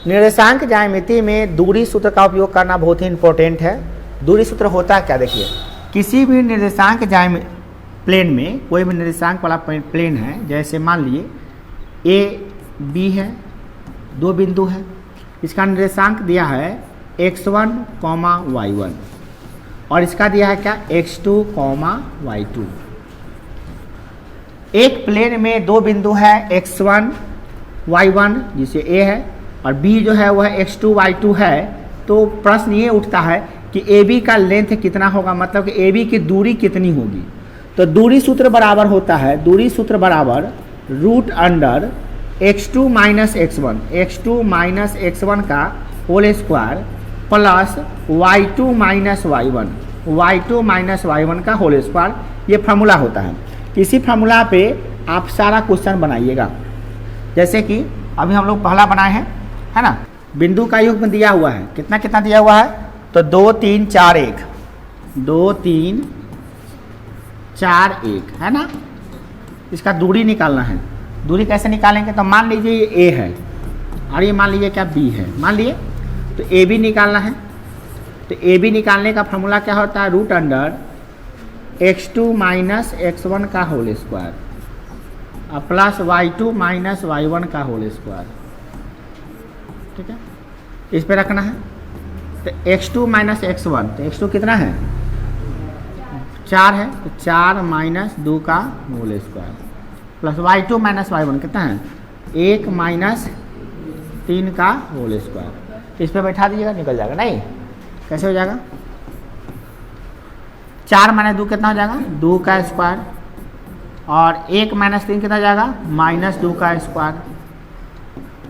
निर्देशांक ज्यामिति में दूरी सूत्र का उपयोग करना बहुत ही इंपॉर्टेंट है। दूरी सूत्र होता क्या, देखिए किसी भी निर्देशांक प्लेन में, कोई भी निर्देशांक वाला प्लेन है, जैसे मान लिए ए बी है, दो बिंदु है, इसका निर्देशांक दिया है x1, y1 और इसका दिया है क्या x2, y2। एक प्लेन में दो बिंदु है x1, y1 जिसे a है और b जो है वह x2, y2 है। तो प्रश्न ये उठता है कि AB का लेंथ कितना होगा, मतलब कि AB की दूरी कितनी होगी। तो दूरी सूत्र बराबर होता है, दूरी सूत्र बराबर root under x2 minus x1, x2 minus x1 का whole square plus y2 minus y1, y2 minus y1 का होल स्क्वायर। ये फार्मूला होता है। इसी फार्मूला पे आप सारा क्वेश्चन बनाइएगा। जैसे कि अभी हम लोग पहला बनाए हैं, है ना, बिंदु का युग्म दिया हुआ है, कितना कितना दिया हुआ है, तो 2 3 4 1, 2 3 4 1, है ना। इसका दूरी निकालना है। दूरी कैसे निकालेंगे, तो मान लीजिए ये A है और ये मान लीजिए क्या B है, मान लिए, तो AB निकालना है। तो AB निकालने का फॉर्मूला क्या होता है, root under x2 minus x1 का होल स्क्वायर और प्लस y2 माइनस y1 का होल स्क्वायर। ठीक है, इस पे रखना है। तो x2 माइनस x1, तो x2 कितना है 4 है, तो 4 माइनस 2 का whole square plus y2 minus y1 कितना है 1 माइनस 3 का होल स्क्वायर। इस पे बैठा दीजिएगा, निकल जाएगा। नहीं, कैसे हो जाएगा, 4 माइनस 2 कितना हो जाएगा 2 का स्क्वायर और 1 माइनस 3 कितना हो जाएगा माइनस 2 का स्क्वायर।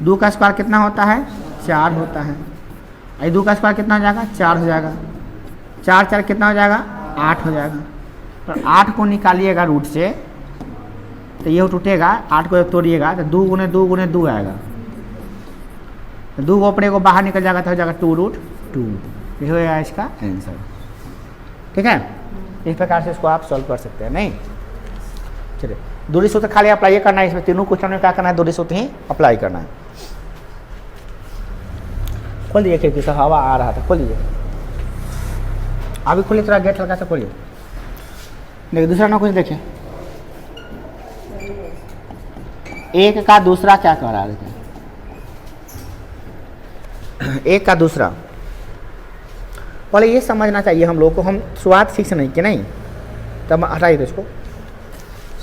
2 का स्क्वायर कितना होता है 4 होता है। और 2 का स्क्वायर कितना हो जाएगा 4 हो जाएगा। 4 4 कितना हो जाएगा 8 हो जाएगा। तो 8 को निकालिएगा रूट से, तो ये टूटेगा, 8 को तोड़िएगा तो 2 गुने 2 गुने 2 आएगा। तो 2 को अपने को बाहर निकल जाएगा तो हो जाएगा 2√2। ये हो जाएगा इसका आंसर। ठीक है, इस प्रकार से इसको आप सॉल्व कर सकते हैं। नहीं, चलिए दूरी सूत्र खाली अप्लाई करना है। इसमें तीनों क्वेश्चन में क्या करना है, दूरी सूत्र ही अप्लाई करना है। खोल दीजिए खिड़की से, हवा आ रहा था, खोल दीजिए। अभी खोलिए, थोड़ा गेट हल्का सा खोलिए। देखिए दूसरा ना कुछ देखिए, एक का दूसरा क्या कह रहा है, देखिए एक का दूसरा। पहले ये समझना चाहिए हम लोग को, हम शुरुआत ठीक से नहीं किए, नहीं तब हटाइए इसको,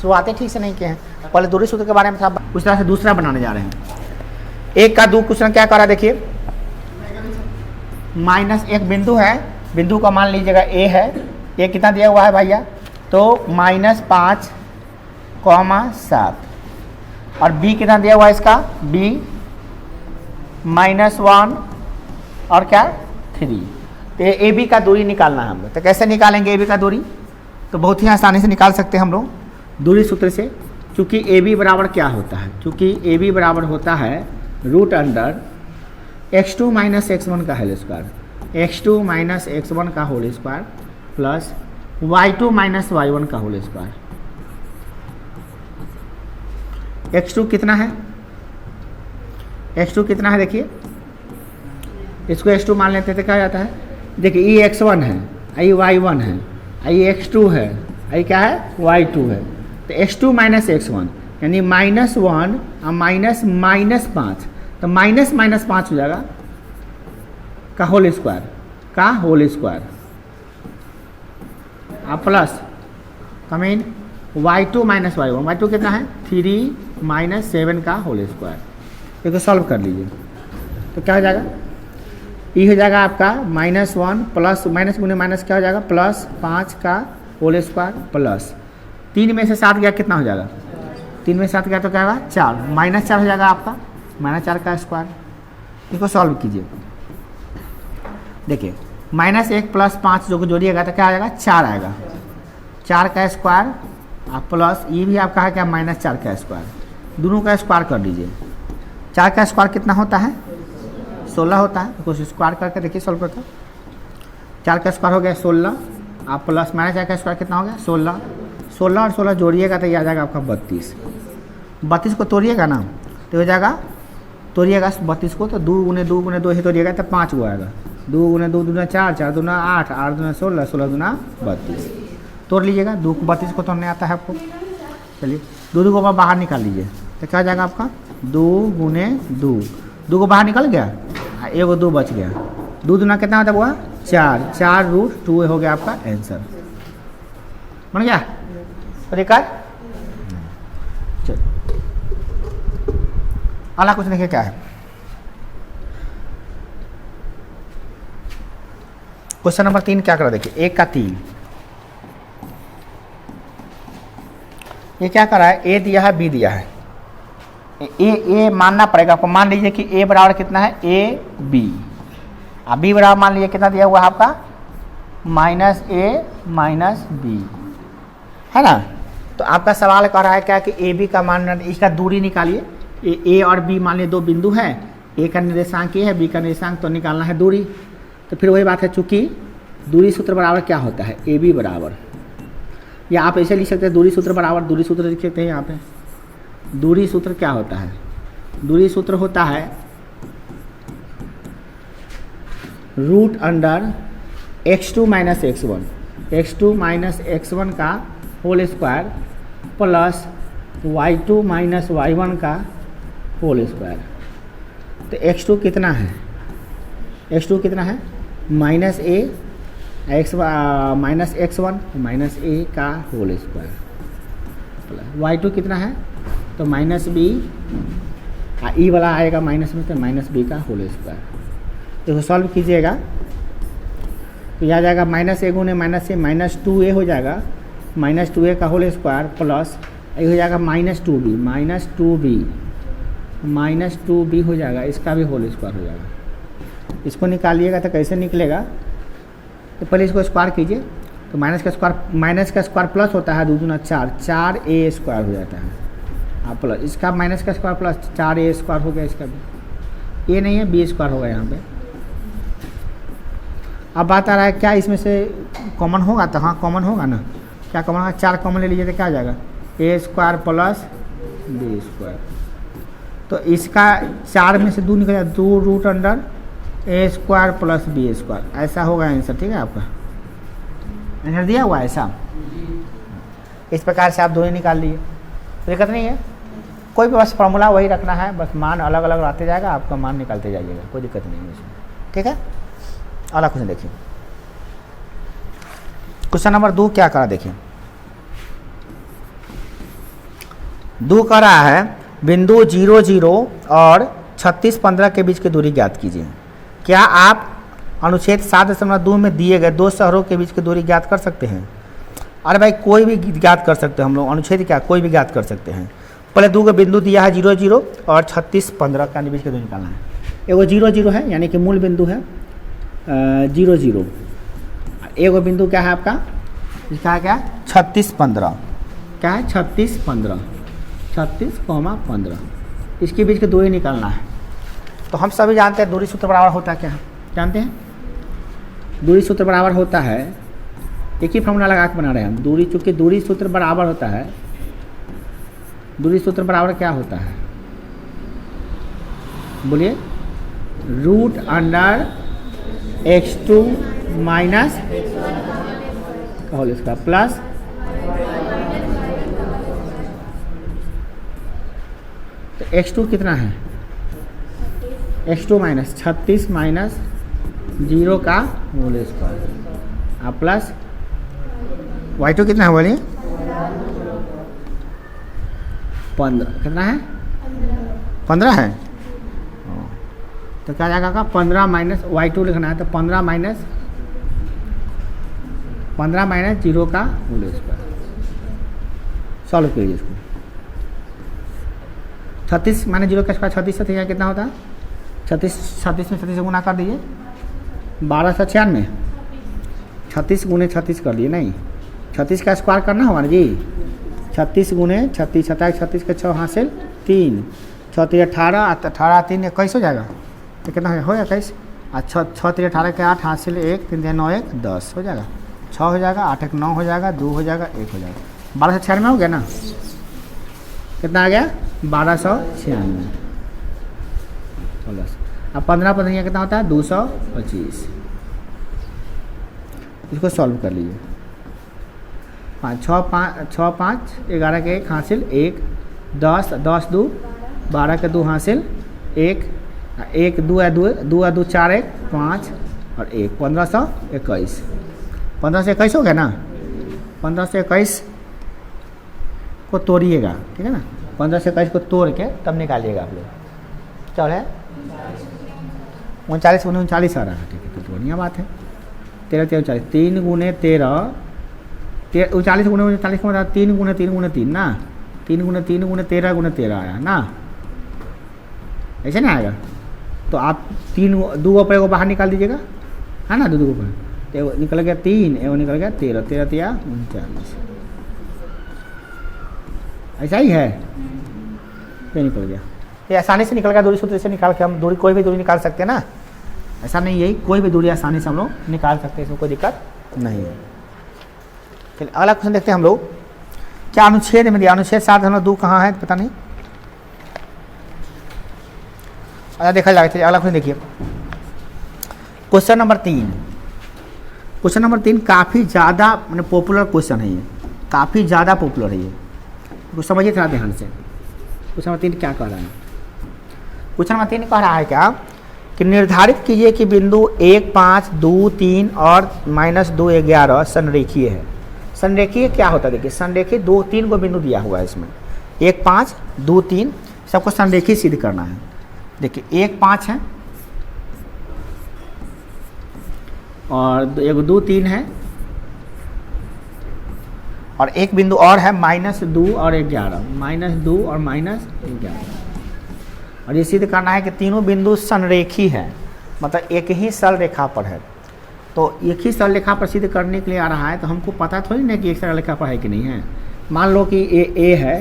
शुरुआतें ठीक से नहीं किए हैं। पहले दूरी सूत्र के बारे में था, उस तरह से दूसरा बनाने जा रहे हैं। एक का दो क्वेश्चन क्या कर रहा है, देखिए माइनस एक बिंदु है, बिंदु का मान लीजिएगा ए है, ए कितना दिया हुआ है भैया, तो -5, 7 और बी कितना दिया हुआ है इसका, बी -1 और क्या 3। तो ए बी का दूरी निकालना है हम लोग। तो कैसे निकालेंगे ए बी का दूरी, तो बहुत ही आसानी से निकाल सकते हैं हम लोग दूरी सूत्र से। चूँकि ए बी बराबर क्या होता है, चूँकि ए बी बराबर होता है root under x2 minus x1 का whole square, x2 minus x1 का whole square plus y2 minus y1 का होल स्क्वायर। x2 कितना है, x2 कितना है, देखिए इसको x2 मान लेते थे, क्या जाता है, देखिए ये x1 है, ये y1 है, ये x2 है, ये क्या है y2 है। तो x2 माइनस x1 यानी -1 और -5, तो -5 हो जाएगा का होल स्क्वायर और प्लस कमीन y2 माइनस y1, y2 कितना है 3 - 7 का होल स्क्वायर। इसको सॉल्व कर लीजिए तो क्या हो जाएगा, ये हो जाएगा आपका -1 प्लस माइनस गुने माइनस क्या हो जाएगा +5 का होल स्क्वायर प्लस 3 में से 7 गया कितना हो जाएगा, 3 में 7 गया तो क्या होगा 4, -4 हो जाएगा आपका -4 का स्क्वायर। इसको सॉल्व कीजिए, देखिए -1 + 5 जो जोड़िएगा तो क्या आ जाएगा 4 आएगा, 4 का स्क्वायर आप प्लस ये भी आपका है क्या -4 का स्क्वायर, दोनों का स्क्वायर कर दीजिए। 4 का स्क्वायर कितना होता है 16 होता है, तो कुछ स्क्वायर करके देखिए सॉल्व करके। 4 का स्क्वायर हो गया 16, आप प्लस -4 का स्क्वायर कितना हो गया 16, 16 और 16 जोड़िएगा तो ये आ जाएगा आपका 32, 32 को तोड़िएगा ना तो हो जाएगा तोड़िएगा 32 को तो 2 गुने 2 गुने 2 से तोड़िएगा तो 5 को आएगा। 2 गुने 2 दूना 4, 4 दूना 8, 8 दूना 16, 16 दूना 32। तोड़ लीजिएगा। 2 को 32 को तोड़ने आता है आपको। चलिए 2 को बाहर निकाल लीजिए तो क्या हो जाएगा आपका 2 गुने 2। 2 को बाहर निकल गया, एगो 2 बच गया। 2 दूना कितना होता है हुआ 4, 4 रूट 2 हो गया आपका आंसर। बन गया तरीका। चल अगला कुछ देखिए क्या है। क्वेश्चन नंबर 3 क्या कर रहा है देखिए, 1 का 3। ये क्या कर रहा है, ए दिया है बी दिया है। ए मानना पड़ेगा आपको। मान लीजिए कि ए बराबर कितना है ए बी, अब बी बराबर मान लीजिए कितना दिया हुआ है आपका माइनस ए माइनस बी, है ना। तो आपका सवाल कर रहा है क्या कि ए बी का मान, इसका दूरी निकालिए। ए और बी मान लीजिए 2 बिंदु है, ए का निर्देशांक ए है, बी का निर्देशांक, तो निकालना है दूरी। तो फिर वही बात है, चूंकि दूरी सूत्र बराबर क्या होता है ए बी बराबर, या आप ऐसे लिख सकते हैं दूरी सूत्र बराबर, दूरी सूत्र लिख सकते हैं यहाँ पे। दूरी सूत्र क्या होता है, दूरी सूत्र होता है root under x2 minus x1, x2 minus x1 का whole square plus y2 minus y1 का होल स्क्वायर। तो x2 कितना है, x2 कितना है माइनस ए एक्स माइनस x1 माइनस ए का होल स्क्वायर प्लस y2 कितना है तो माइनस बी, ई वाला आएगा माइनस में तो माइनस बी का होल स्क्वायर। तो सॉल्व कीजिएगा तो यह आ जाएगा माइनस ए गुने माइनस ए माइनस 2a हो जाएगा, माइनस 2a का होल स्क्वायर प्लस ये हो जाएगा minus 2b, minus 2b, minus 2b हो जाएगा, इसका भी होल स्क्वायर हो जाएगा। इसको निकालिएगा तो कैसे निकलेगा, तो पहले इसको स्क्वायर कीजिए। तो माइनस का स्क्वायर प्लस होता है 2 दूना 4, 4a स्क्वायर हो जाता है। हाँ प्लस इसका माइनस का स्क्वायर प्लस 4a स्क्वायर हो गया, इसका भी ए नहीं है बी स्क्वायर होगा यहाँ पे। अब बात आ रहा है क्या इसमें से कॉमन होगा, तो हाँ कॉमन होगा ना। क्या कॉमन होगा, 4 कॉमन ले लीजिए तो क्या आ जाएगा ए स्क्वायर प्लस बी स्क्वायर। तो इसका 4 में से 2 निकल जाएगा, 2 रूट अंडर ए स्क्वायर प्लस बी स्क्वायर, ऐसा होगा आंसर। ठीक है, आपका आंसर दिया हुआ है ऐसा। इस प्रकार से आप दोनों निकाल लिए, दिक्कत नहीं है। कोई भी बस फॉर्मूला वही रखना है, बस मान अलग अलग आते जाएगा, आपका मान निकालते जाइएगा, कोई दिक्कत नहीं है इसमें। ठीक है, अगला क्वेश्चन देखिए। क्वेश्चन नंबर 2 क्या करा देखिए। 2 कह रहा है बिंदु 0 0 और 36 15 के बीच की दूरी ज्ञात कीजिए। क्या आप अनुच्छेद 7.2 में दिए गए 2 शहरों के बीच की दूरी ज्ञात कर सकते हैं? अरे भाई कोई भी ज्ञात कर सकते हैं हम लोग, अनुच्छेद क्या कोई भी ज्ञात कर सकते हैं। पहले 2 का बिंदु दिया है 0 0 और 36 15 का बीच की दूरी निकालना है। एगो 0 0 है यानी कि मूल बिंदु है 0 0, एगो बिंदु क्या है आपका, इसका है क्या 36 15, क्या है 36 15, 36,15, इसके बीच की दूरी निकालना है। तो हम सभी जानते हैं दूरी सूत्र बराबर होता है क्या, जानते हैं दूरी सूत्र बराबर होता है, एक ही फॉर्मूला लगा के बना रहे हैं हम दूरी, चूँकि दूरी सूत्र बराबर होता है, दूरी सूत्र बराबर क्या होता है बोलिए, root under x2 minus whole इसका प्लस तो x2 कितना है, x2 माइनस 36 माइनस 0 का होल स्क्वायर प्लस y2 कितना है बोलिए 15, कितना है 15 है। तो क्या जाएगा का 15 माइनस y2 लिखना है, तो 15 माइनस 0 का होल स्क्वायर। सॉल्व कीजिए इसको। 36 माइनस 0 का स्क्वायर 36 से कितना होता है 36 में 36 से गुना कर दीजिए 1296, 36 गुने 36 कर दिए, नहीं 36 का स्क्वायर करना होगा ना जी, 36 गुने 36, 36 के 6 हासिल 3, 6 3 18, 18 3 21 हो जाएगा, तो कितना हो जाएगा 21, 6 3 18 के 8 हासिल 1, 3 9 1 10 हो जाएगा, 6 हो जाएगा, 8 1 9 हो जाएगा, 2 हो जाएगा, 1 हो जाएगा, 1296 हो गया ना, कितना आ गया 1296। प्लस, अब 15 15 कितना होता है 225। इसको सॉल्व कर लीजिए। 6 5 11 के 1 हासिल 1, 10 10 2 12 के 2 हासिल 1, 1 2 है 2 2 2 4 1 5 और 1 1521। 1521 हो गया ना। 1521 को तोड़िएगा, ठीक है ना। 1521 को तोड़ के तब निकालिएगा आप लोग। चल है 39 39 आ रहा है, ठीक है, तो बढ़िया बात है। 13 13 40, 3 गुने 13 39 गुने 39 का मतलब 3 गुने 3 गुने 3 ना, 3 गुने 3 गुने 13 गुने 13 आया ना, ऐसे ना आएगा। तो आप 3 2 पर को बाहर निकाल दीजिएगा, है ना। 2 पर तो निकल गया 3, एवं निकल गया 13 13 तिया 39, ऐसा ही है। ये निकल गया, ये आसानी से निकल गया। दूरी सूत्र से निकाल के हम दूरी, कोई भी दूरी निकाल सकते हैं ना, ऐसा नहीं, यही कोई भी दूरी आसानी से हम लोग निकाल सकते हैं, इसमें कोई दिक्कत नहीं है। चलिए अगला क्वेश्चन देखते हैं हम लोग। क्या अनुच्छेद में दिया, अनुच्छेद 7.2 कहाँ है पता नहीं, अच्छा देखा जाएगा। चलिए अगला क्वेश्चन देखिए, क्वेश्चन नंबर 3। क्वेश्चन नंबर 3 काफ़ी ज़्यादा मैंने पॉपुलर क्वेश्चन है, ये काफ़ी ज़्यादा पॉपुलर है, ये कुछ समझिए थोड़ा ध्यान से। क्वेश्चन नंबर 3 क्या कह रहा है, क्वेश्चन नंबर 3 कह रहा है क्या कि निर्धारित कीजिए कि बिंदु 1 5 2 3 और -2 11 संरेखीय है। संरेखीय क्या होता है, देखिए संरेखीय 2 3 को बिंदु दिया हुआ है इसमें, 1 5 2 3 सबको संरेखीय सिद्ध करना है। देखिए 1 5 है और 1 2 3 है और एक बिंदु और है -2 और 11, -2 और -11, और ये सिद्ध करना है कि तीनों बिंदु संरेखी है, मतलब एक ही सरल रेखा पर है। तो एक ही सरल रेखा पर सिद्ध करने के लिए आ रहा है, तो हमको पता थोड़ी ना कि एक सरल रेखा पर है कि नहीं है। मान लो कि ए है,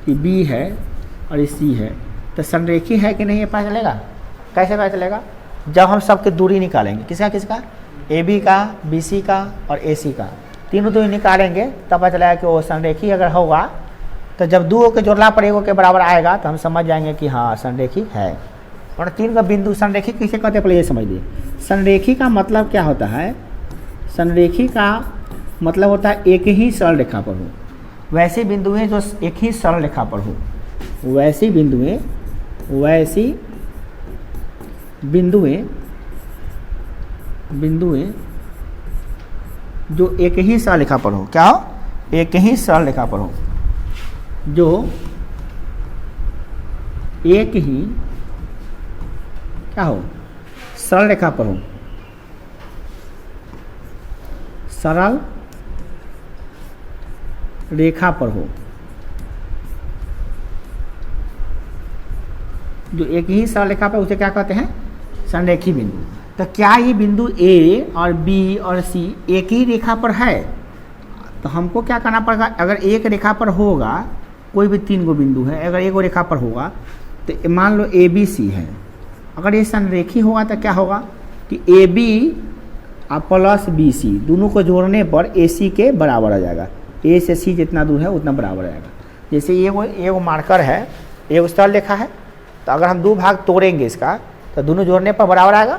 कि बी है और ये सी है, तो संरेखी है कि नहीं ये पता चलेगा। कैसे पता चलेगा, जब हम सबकी दूरी निकालेंगे, किसका किसका, ए बी का, बी सी का और ए सी का, तीनों दूरी निकालेंगे तब पता चलेगा कि वो संरेखी अगर होगा, तो जब 2 के जोड़ला पर 1 के बराबर आएगा तो हम समझ जाएंगे कि हाँ संरेखी है। और 3 का बिंदु संरेखी किसे कहते हैं पहले ये समझ लिए। संरेखी का मतलब क्या होता है, संरेखी का मतलब होता है एक ही सरल रेखा पर हो। वैसे बिंदुएं जो एक ही सरल रेखा पर हो, वैसी बिंदुएं जो एक ही सरल रेखा पर हो, क्या हो, एक ही सरल रेखा पर हो, जो एक ही क्या हो, सरल रेखा पर हो, सरल रेखा पर हो, जो एक ही सरल रेखा पर, उसे क्या कहते हैं, संरेखी बिंदु। तो क्या ये बिंदु ए और बी और सी एक ही रेखा पर है, तो हमको क्या करना पड़ेगा, अगर एक रेखा पर होगा, कोई भी 3 गो बिंदु है, अगर एक रेखा पर होगा तो मान लो ए बी सी है, अगर ये संरेखी होगा तो क्या होगा कि A B plus B C दोनों को जोड़ने पर ए सी के बराबर आ जाएगा, ए से सी जितना दूर है उतना बराबर आएगा। जैसे ये वो मार्कर है, ये सरल रेखा है, तो अगर हम 2 भाग तोड़ेंगे इसका तो दोनों जोड़ने पर बराबर आएगा,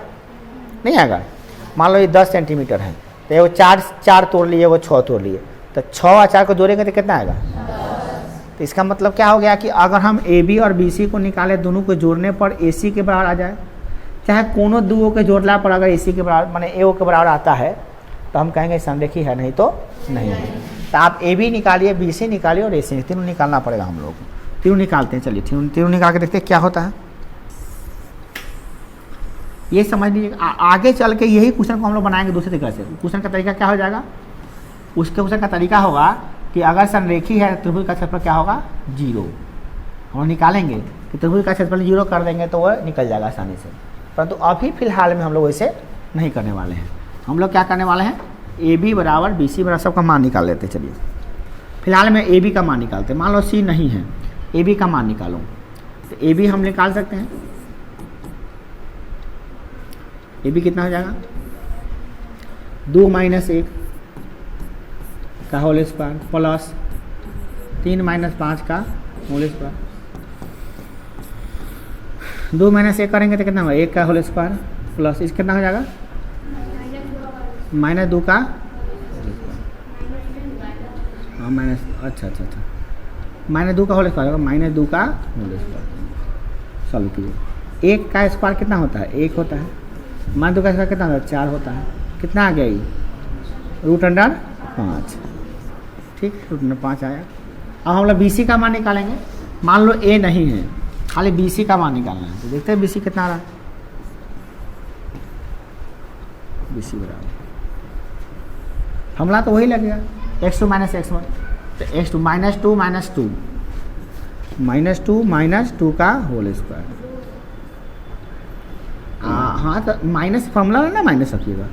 नहीं आएगा। मान लो ये 10 सेंटीमीटर है, तो वो 4 तोड़ लिए, वो 6 तोड़ लिए, तो 6 और 4 को जोड़ेंगे तो कितना आएगा। तो इसका मतलब क्या हो गया कि अगर हम ए बी और बी सी को निकालें, दोनों को जोड़ने पर ए सी के बराबर आ जाए, चाहे कोनो 2 के जोड़ला पर अगर ए सी के बराबर माने ए के बराबर आता है, तो हम कहेंगे संरेखी है, नहीं तो नहीं है। तो आप ए बी निकालिए, बी सी निकालिए और ए सी, तीनों निकालना पड़ेगा हम लोग। तीनों निकालते हैं, चलिए तीनों निकाल के देखते हैं क्या होता है। ये समझ लीजिए, आगे चल के यही क्वेश्चन को हम लोग बनाएंगे दूसरे तरीके से। क्वेश्चन का तरीका क्या हो जाएगा, उसके क्वेश्चन का तरीका होगा कि अगर संरेखी है त्रिभुज का क्षेत्रफल क्या होगा, 0। हम निकालेंगे कि त्रिभुज का क्षेत्रफल 0 कर देंगे तो वह निकल जाएगा आसानी से। परंतु अभी फिलहाल में हम लोग वैसे नहीं करने वाले हैं। हम लोग क्या करने वाले हैं, ए बी बराबर बी सी बराबर सबका मान निकाल लेते हैं। चलिए फिलहाल में ए बी का मान निकालते हैं। मान लो सी नहीं है, ए बी का मान निकालो, तो ए बी हम निकाल सकते हैं। ए बी कितना हो जाएगा, 2 - 1 का होल स्क्वायर प्लस 3 - 5 का होल स्क्वायर। 2 माइनस 1 करेंगे तो कितना होगा, 1 का होल स्क्वायर प्लस इस कितना हो जाएगा, माइनस 2 का, हाँ माइनस, अच्छा अच्छा अच्छा, माइनस 2 का होल स्क्वायर होगा, माइनस 2 का होल स्क्वायर। सॉल्व कीजिए। 1 का स्क्वायर कितना होता है, 1 होता है, माइनस 2 का स्क्वायर कितना होता है, 4 होता है। कितना आ गया ये, √5, ठीक, √5 आया। अब हम लोग बी सी का मान निकालेंगे। मान लो ए नहीं है, खाली बी सी का मान निकालना है, तो देखते हैं बी सी कितना आ रहा है। बी सी बराबर हमला तो वही लगेगा, x2 माइनस x1, तो x2 minus 2 minus 2 minus 2 minus 2 का होल स्क्वायर। हाँ तो माइनस फॉर्मूला ना माइनस रखिएगा,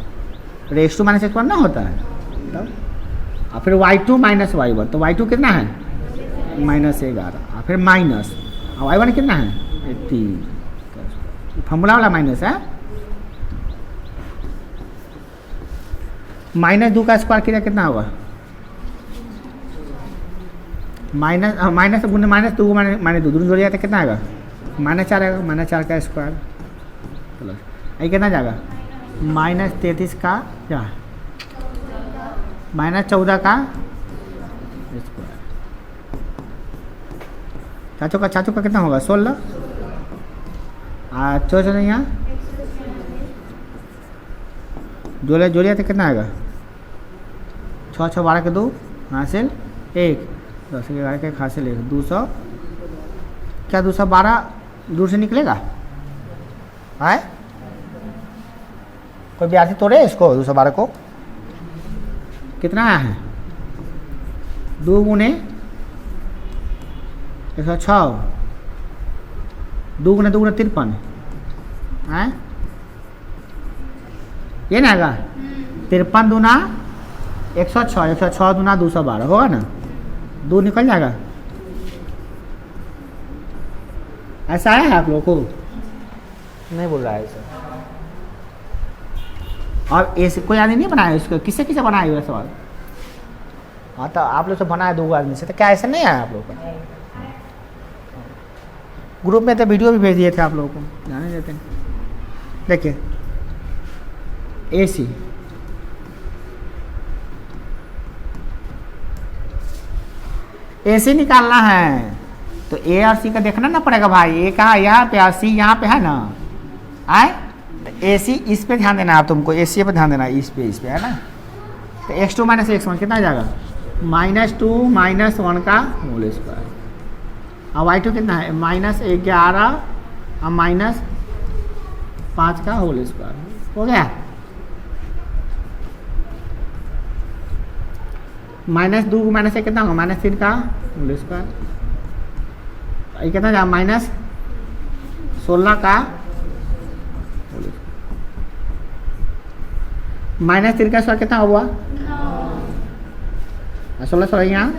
तो x2 माइनस x1 ना होता है तब। और फिर y2 माइनस y1, तो y2 कितना है, -11, और फिर माइनस, और y1 कितना है, 3, फॉर्मूला वाला माइनस है। -2 का स्क्वायर किया कितना होगा, माइनस गुने -2 -2 दोनों जोड़ जाता कितना आएगा, -4 आएगा, -4 का स्क्वायर प्लस ये कितना जाएगा, -33 का क्या, -14 का स्क्वायर। चाचू का कितना होगा, 16, 14 यहाँ जोड़िया तो कितना आएगा, 6 6 12 के 2 हासिल 1, 10 के 11 के हासिल 1, 200, क्या 212 दूर से निकलेगा, है कोई विद्यार्थी तोड़े इसको, 212 को कितना आया है, 2 गुने 106, 2 गुने 2 गुने 53, है ये ना आएगा, 53 दूना 106, 106 दूना 212 होगा ना, 2 निकल जाएगा। ऐसा आया है आप लोगों को, नहीं बोल रहा है ऐसा। और ऐसे कोई आदमी नहीं बनाया इसको, किससे किसे बनाया हुआ सवाल, हाँ तो आप लोग से बनाया 2 आदमी से, तो क्या ऐसा नहीं आया आप लोगों का, ग्रुप में तो वीडियो भी भेज दिए थे आप लोगों को, जाने देते हैं। देखिए AC AC निकालना है तो A और C का देखना ना पड़ेगा भाई, A कहाँ यहाँ पे, C यहाँ पे है ना, आए AC इस पे ध्यान देना, आप तुमको AC पे ध्यान देना, इस पे है ना। तो x2 माइनस x1 कितना आ जाएगा, -2 माइनस 1 का होल स्क्वायर, और y2 कितना है, -11 और -5 का होल स्क्वायर, हो गया। -2 माइनस कितना होगा, -3 का होल स्क्वायर, ये कितना जाएगा, -16 का होल स्क्वायर, -3 का स्क्वायर कितना हुआ, 16 यहाँ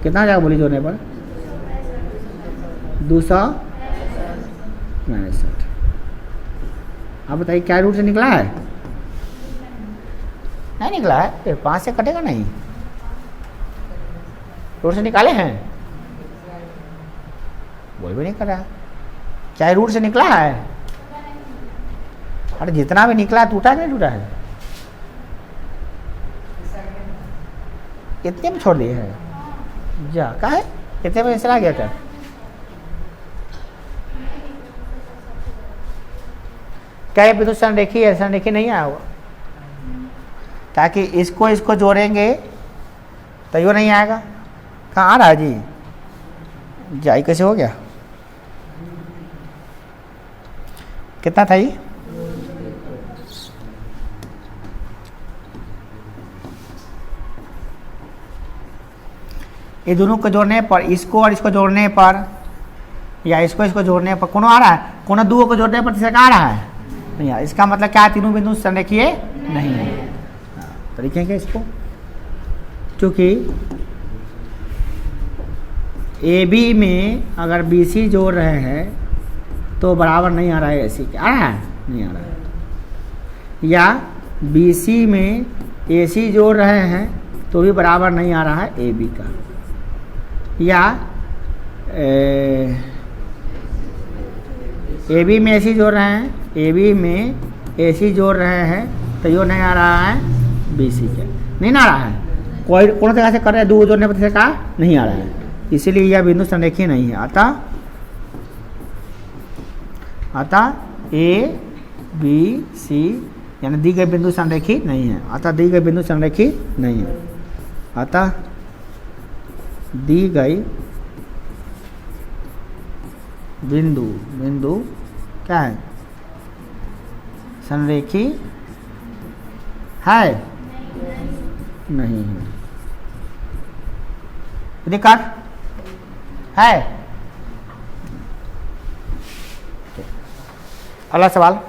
कितना जाएगा बोली जोड़ने पर, 265। अब बताइए क्या रूट से निकला है, नहीं निकला है, फिर 5 से कटेगा नहीं, रूट से निकाले हैं, बोल भी नहीं कर रहा, क्या रूट से निकला है, अरे जितना भी निकला टूटा नहीं टूटा है, इतने में छोड़ दिए हैं, जा का है इतने में चला गया था, क्या बिंदु संरेखी है, संरेखी नहीं आया हुआ, ताकि इसको जोड़ेंगे तो यो नहीं आएगा, कहाँ आ रहा है जी, जाई कैसे हो गया, कितना था ये, ये दोनों को जोड़ने पर, इसको और इसको जोड़ने पर, या इसको जोड़ने पर कोनो आ रहा है, कोनो दो को जोड़ने पर तीसरा का आ रहा है नहीं यार, इसका मतलब क्या, तीनों बिंदु संरेखीय नहीं है। तो लिखेंगे इसको, क्योंकि AB में अगर BC जोड़ रहे हैं तो बराबर नहीं आ रहा है AC के, आ रहा है नहीं आ रहा है, या BC में AC जोड़ रहे हैं तो भी बराबर नहीं आ रहा है AB का, या ए बी में ए सी जोड़ रहे हैं, ए बी में ए सी जोड़ रहे हैं, तो यो नहीं आ रहा है बी सी के, नहीं ना आ रहा है। कोई कौन जगह से कर रहे हैं, दो जोड़ने पर का नहीं आ रहा है, इसीलिए यह बिंदु संरेखीय नहीं है। अतः ए बी सी यानी दी गई बिंदु संरेखीय नहीं है। अतः दी गई बिंदु संरेखीय नहीं है। अतः दी गई बिंदु क्या है, संरेखीय है नहीं है। दिक्कत है। अगला सवाल,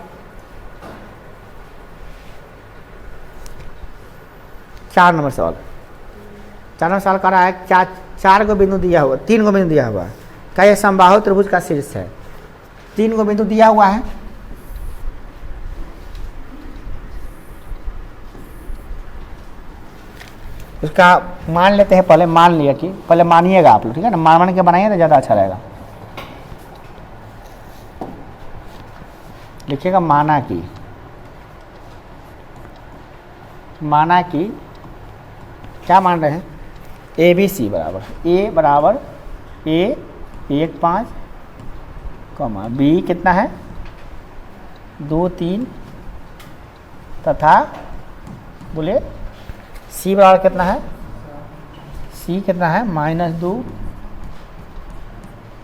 4 नंबर सवाल। 4 नंबर सवाल कर रहा है, चार गो बिंदु दिया हुआ, 3 गो बिंदु दिया हुआ है, क्या यह समबाहु त्रिभुज का शीर्ष है। 3 गो बिंदु दिया हुआ है, उसका मान लेते हैं। पहले मान लिया कि पहले मानिएगा आप लोग, ठीक है ना, मान के बनाइए तो ज़्यादा अच्छा रहेगा। लिखिएगा माना कि क्या मान रहे हैं, ए बी सी बराबर ए 1 5 कमा बी कितना है 2 3 तथा बोले सी बराबर कितना है, सी कितना है -2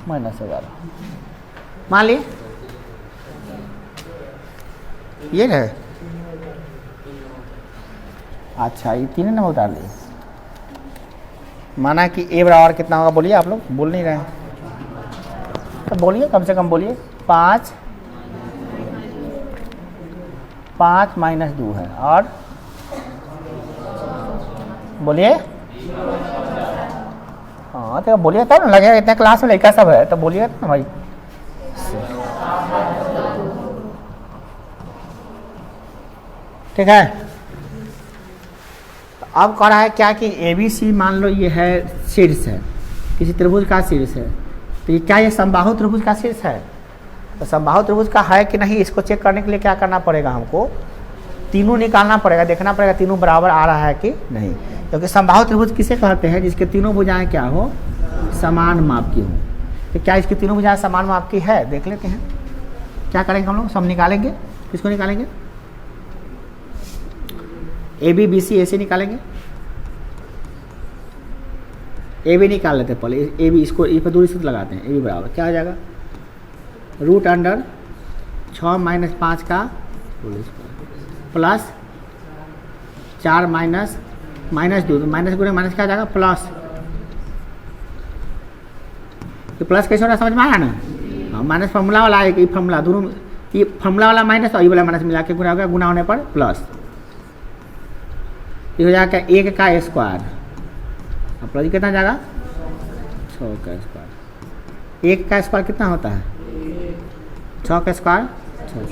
-11। मान ली ये है। अच्छा ये 3 नंबर उतार लिए। माना कि ए बराबर कितना होगा, बोलिए आप लोग बोल नहीं रहे हैं तो बोलिए, कम से कम बोलिए। 5 -2 है और बोलिए। हाँ तो बोलिए तब ना लगेगा, इतने क्लास में लड़का सब है तो बोलिए ना भाई। ठीक है, तो अब कह रहा है क्या कि ए बी सी मान लो ये है शीर्ष है, किसी त्रिभुज का शीर्ष है, तो ये क्या ये समबाहु त्रिभुज का शीर्ष है। तो समबाहु त्रिभुज का है कि नहीं, इसको चेक करने के लिए क्या करना पड़ेगा, हमको तीनों निकालना पड़ेगा, देखना पड़ेगा तीनों बराबर आ रहा है कि नहीं। क्योंकि समबाहु त्रिभुज किसे कहते हैं, जिसके तीनों भुजाएं क्या हो, समान माप की हो। तो क्या इसकी तीनों भुजाएं समान माप की है, देख लेते हैं। क्या करेंगे हम लोग, सब निकालेंगे। किसको निकालेंगे, ए बी बी सी ए सी निकालेंगे। ए बी निकाल लेते हैं पहले, ए बी इसको ए पर दूरी सूत्र लगाते हैं। ए बी बराबर क्या हो जाएगा, √6 - 5 का प्लस 4 -2 तो माइनस गुणे माइनस क्या आ जाएगा प्लस। ये प्लस कैसे हो रहा है, समझ में आया ना। हाँ माइनस फॉर्मूला वाला है, ये फॉर्मूला दोनों, ये फॉर्मूला वाला माइनस और ये वाला माइनस मिला के गुना हो गया, गुना होने पर प्लस। ये हो जाएगा 1 का स्क्वायर, अब प्लस कितना जाएगा 6 का स्क्वायर। 1 का स्क्वायर कितना होता है 6 का स्क्वायर 6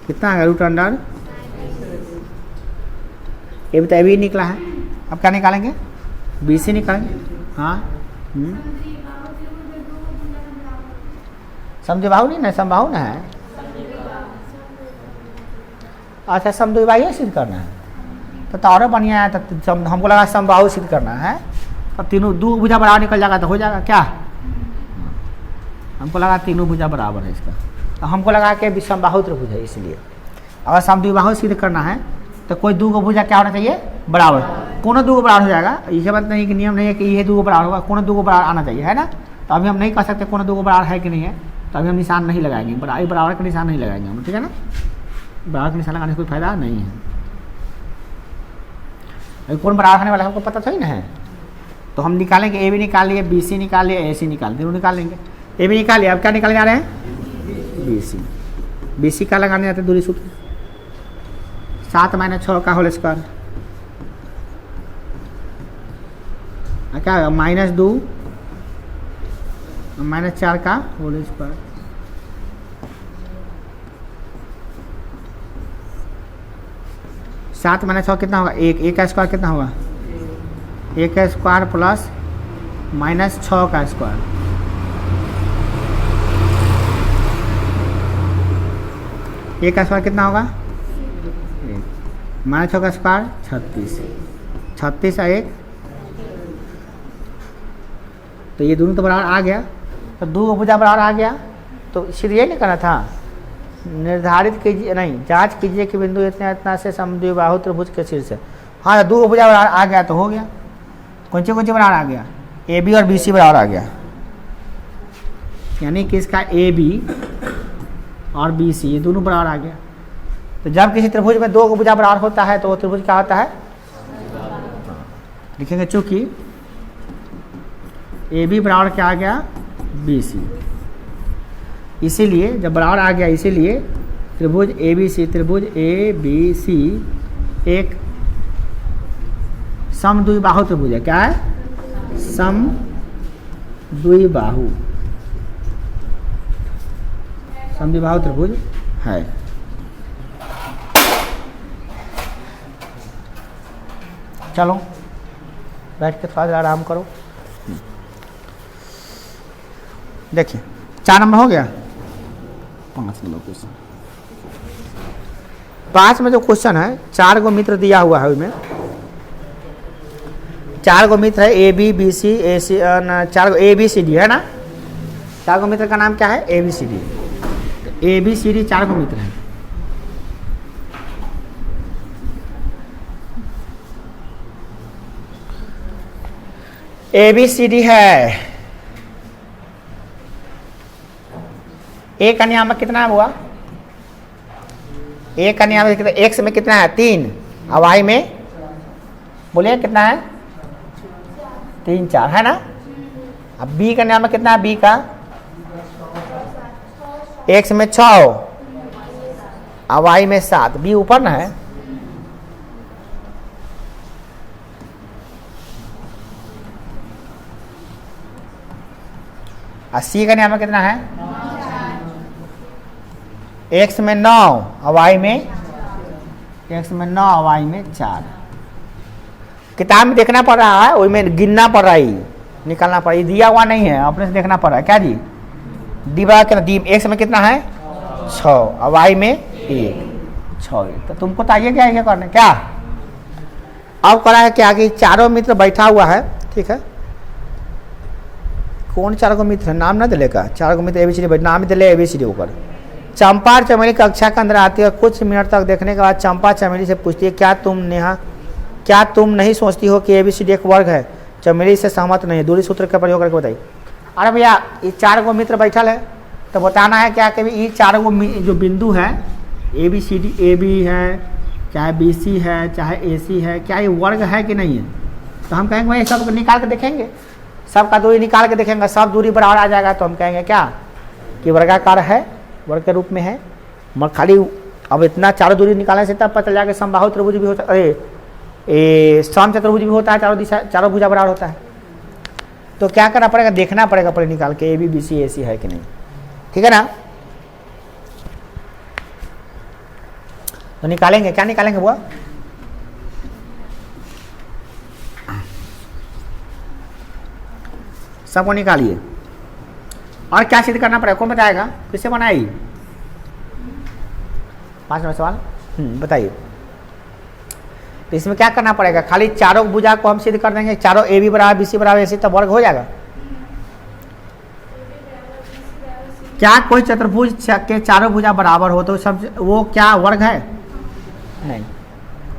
कितना है √। ये भी तो अभी निकला है, अब क्या निकालेंगे, बी सी निकालेंगे। हाँ समद्विबाहु नहीं ना, समबाहु ना है। अच्छा समद्विबाहु सिद्ध करना है तो और बढ़िया है। तो हमको लगा समबाहु सिद्ध करना है, तो तीनों दो भुजा बराबर निकल जाएगा तो हो जाएगा क्या। हमको लगा तीनों भुजा बराबर है इसका, तो हमको लगा कि समबाहु त्रिभुज है, इसलिए अगर समद्विबाहु सिद्ध करना है तो कोई दो गो भुजा क्या होना चाहिए बराबर, कोनो दो गो बराबर हो जाएगा। ये बात नहीं कि नियम नहीं है कि ये दो गो बराबर होगा, कोनो दो गो बराबर आना चाहिए, है ना। तो अभी हम नहीं कह सकते कोनो दो गो बराबर है कि नहीं है, तो अभी हम निशान नहीं लगाएंगे, बराबर का निशान नहीं लगाएंगे हम, ठीक है ना। बराबर का निशान लगाने से कोई फायदा नहीं है, अभी कौन बराबर होने वाला है हमको पता थोड़ी ना है। तो हम निकालेंगे, ए बी निकाल लिए, बी सी निकाल लिए, ए सी निकाल दिए, निकाल लेंगे। ए बी निकाल लिया, अब क्या निकालने आ रहे हैं बी सी। बी सी का लगाने जाते दूरी सूत्र 7 - 6 का होल स्क्वायर, क्या होगा -2 -4 का होल स्क्वायर। सात -6 कितना होगा 1, 1 का स्क्वायर कितना होगा 1 का स्क्वायर प्लस माइनस 6 का स्क्वायर, एक का स्क्वायर कितना होगा, माइनस 6 का स्क्वायर 36, 36 और 1, तो ये दोनों तो बराबर आ गया, तो दो भुजा बराबर आ गया। तो सिर्फ ये नहीं करना था, निर्धारित कीजिए नहीं, जांच कीजिए कि बिंदु इतना इतना से समद्विबाहु त्रिभुज के शीर्ष है। हाँ, दो भुजा बराबर आ गया तो हो गया। कौन से बराबर आ गया, ए बी और बी सी बराबर आ गया, यानी कि इसका ए बी और बी सी ये दोनों बराबर आ गया। तो जब किसी त्रिभुज में दो भुजा बराबर होता है तो वो त्रिभुज क्या होता है, लिखेंगे चूंकि ए बी बराबर क्या आ गया, बी सी, इसीलिए जब बराबर आ गया इसीलिए त्रिभुज ए बी सी, त्रिभुज ए बी सी एक समद्विबाहु त्रिभुज है। क्या है, समद्विबाहु, समद्विबाहु त्रिभुज है। चलो बैठ के थोड़ा देर आराम करो। देखिए 4 नंबर हो गया, 5 नंबर क्वेश्चन। 5 में जो क्वेश्चन है, 4 गो मित्र दिया हुआ है, उसमें 4 गो मित्र है, A B B C A C, 4 गो ए बी सी डी है ना। 4 गो मित्र का नाम क्या है, A B C D. A B C D 4 गो मित्र हैं। ए बी सी डी है, ए का नियामक कितना है हुआ, ए का नियामक कितना, एक्स में कितना है 3 और वाई में बोलिए कितना है 3 4 है ना। अब बी का नियामक कितना है, बी का एक्स में 6 और वाई में 7, बी ऊपर ना है। और सी का नियामक कितना है, एक्स में 9 और वाई में, एक्स में 9 और वाई में 4। किताब में देखना पड़ रहा है, उसमें गिनना पड़ रहा है, निकालना पड़ रहा है, दिया हुआ नहीं है, अपने से देखना पड़ रहा है। क्या जी, डी बराबर कितना, डी एक्स में कितना है 6 और वाई में 1, 6। तो तुमको तो आइए क्या करने, क्या अब करा है क्या कि चारों मित्र बैठा हुआ है, ठीक है। कौन 4 गो मित्र है, नाम ना दिले का, 4 गो मित्र एबीसीडी, नाम दिले एबीसीडी ऊपर। चंपा और चमेली कक्षा के अंदर आती है और कुछ मिनट तक देखने के बाद चंपा चमेली से पूछती है, क्या तुम नहीं सोचती हो कि एबीसीडी एक वर्ग है। चमेली से सहमत नहीं है, दूरी सूत्र का प्रयोग करके बताइए। अरे भैया ये 4 गो मित्र बैठल है, तो बताना है क्या कि ये 4 गो जो बिंदु है A B C D, A B है चाहे बी सी है चाहे ए सी है, क्या ये वर्ग है कि नहीं है। तो हम कहेंगे भाई सब निकाल के देखेंगे, सबका दूरी निकाल के देखेंगे, सब दूरी बराबर आ जाएगा तो हम कहेंगे क्या कि वर्गाकार है, वर्ग के रूप में है। मगर खाली अब इतना 4 दूरी निकालने से तब पता चला कि समबाहु त्रिभुज भी होता है, सम चतुर्भुज भी होता है, चारों दिशा चारों भुजा बराबर होता है। तो क्या करना पड़ेगा, देखना पड़ेगा पहले निकाल के ए बी बी सी ए सी है कि नहीं, ठीक है ना। तो निकालेंगे, क्या निकालेंगे वो, सबको निकालिए। और क्या सिद्ध करना पड़ेगा, कौन बताएगा, किससे बनाई 5 नंबर सवाल, बताइए। तो इसमें क्या करना पड़ेगा, खाली चारों भुजा को हम सिद्ध कर देंगे, चारों ए बी बराबर बी सी बराबर ए सी, तो वर्ग हो जाएगा। क्या कोई चतुर्भुज के चारों भुजा बराबर हो तो सब वो क्या वर्ग है, नहीं,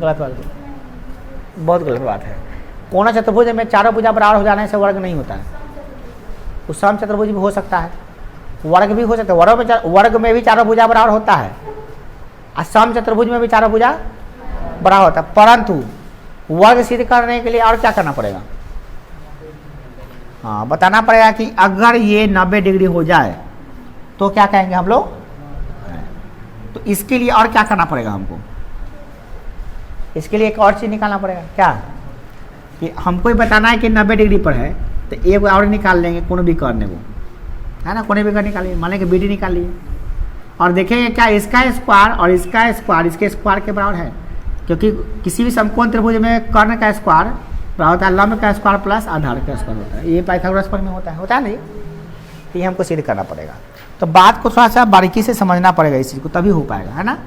गलत बात है, बहुत गलत बात है। कोना चतुर्भुज में चारों भुजा बराबर हो जाने से वर्ग नहीं होता है, उस सम चतुर्भुज भी हो सकता है, वर्ग भी हो सकता है। वर्ग में भी चारों भुजा बराबर होता है और सम चतुर्भुज में भी चारों भुजा बराबर होता है, परंतु वर्ग सिद्ध करने के लिए और क्या करना पड़ेगा, हाँ बताना पड़ेगा कि अगर ये 90 डिग्री हो जाए तो क्या कहेंगे हम लोग। तो इसके लिए और क्या करना पड़ेगा हमको, इसके लिए एक और चीज़ निकालना पड़ेगा, क्या कि हमको ही बताना है कि 90 डिग्री पर है, तो एक और निकाल लेंगे कोनो भी करने को, है ना, कोने भी कर निकालिए, मान लें कि बी डी निकाल लिए और देखेंगे क्या इसका स्क्वायर और इसका स्क्वायर इसके स्क्वायर के बराबर है, क्योंकि किसी भी समकोण त्रिभुज में कर्ण का स्क्वायर होता है लंब का स्क्वायर प्लस आधार का स्क्वायर होता है। ये पाइथागोरस पर में होता है नहीं, तो ये हमको सिद्ध करना पड़ेगा। तो बात को थोड़ा सा बारीकी से समझना पड़ेगा इस चीज़ को, तभी हो पाएगा, है ना।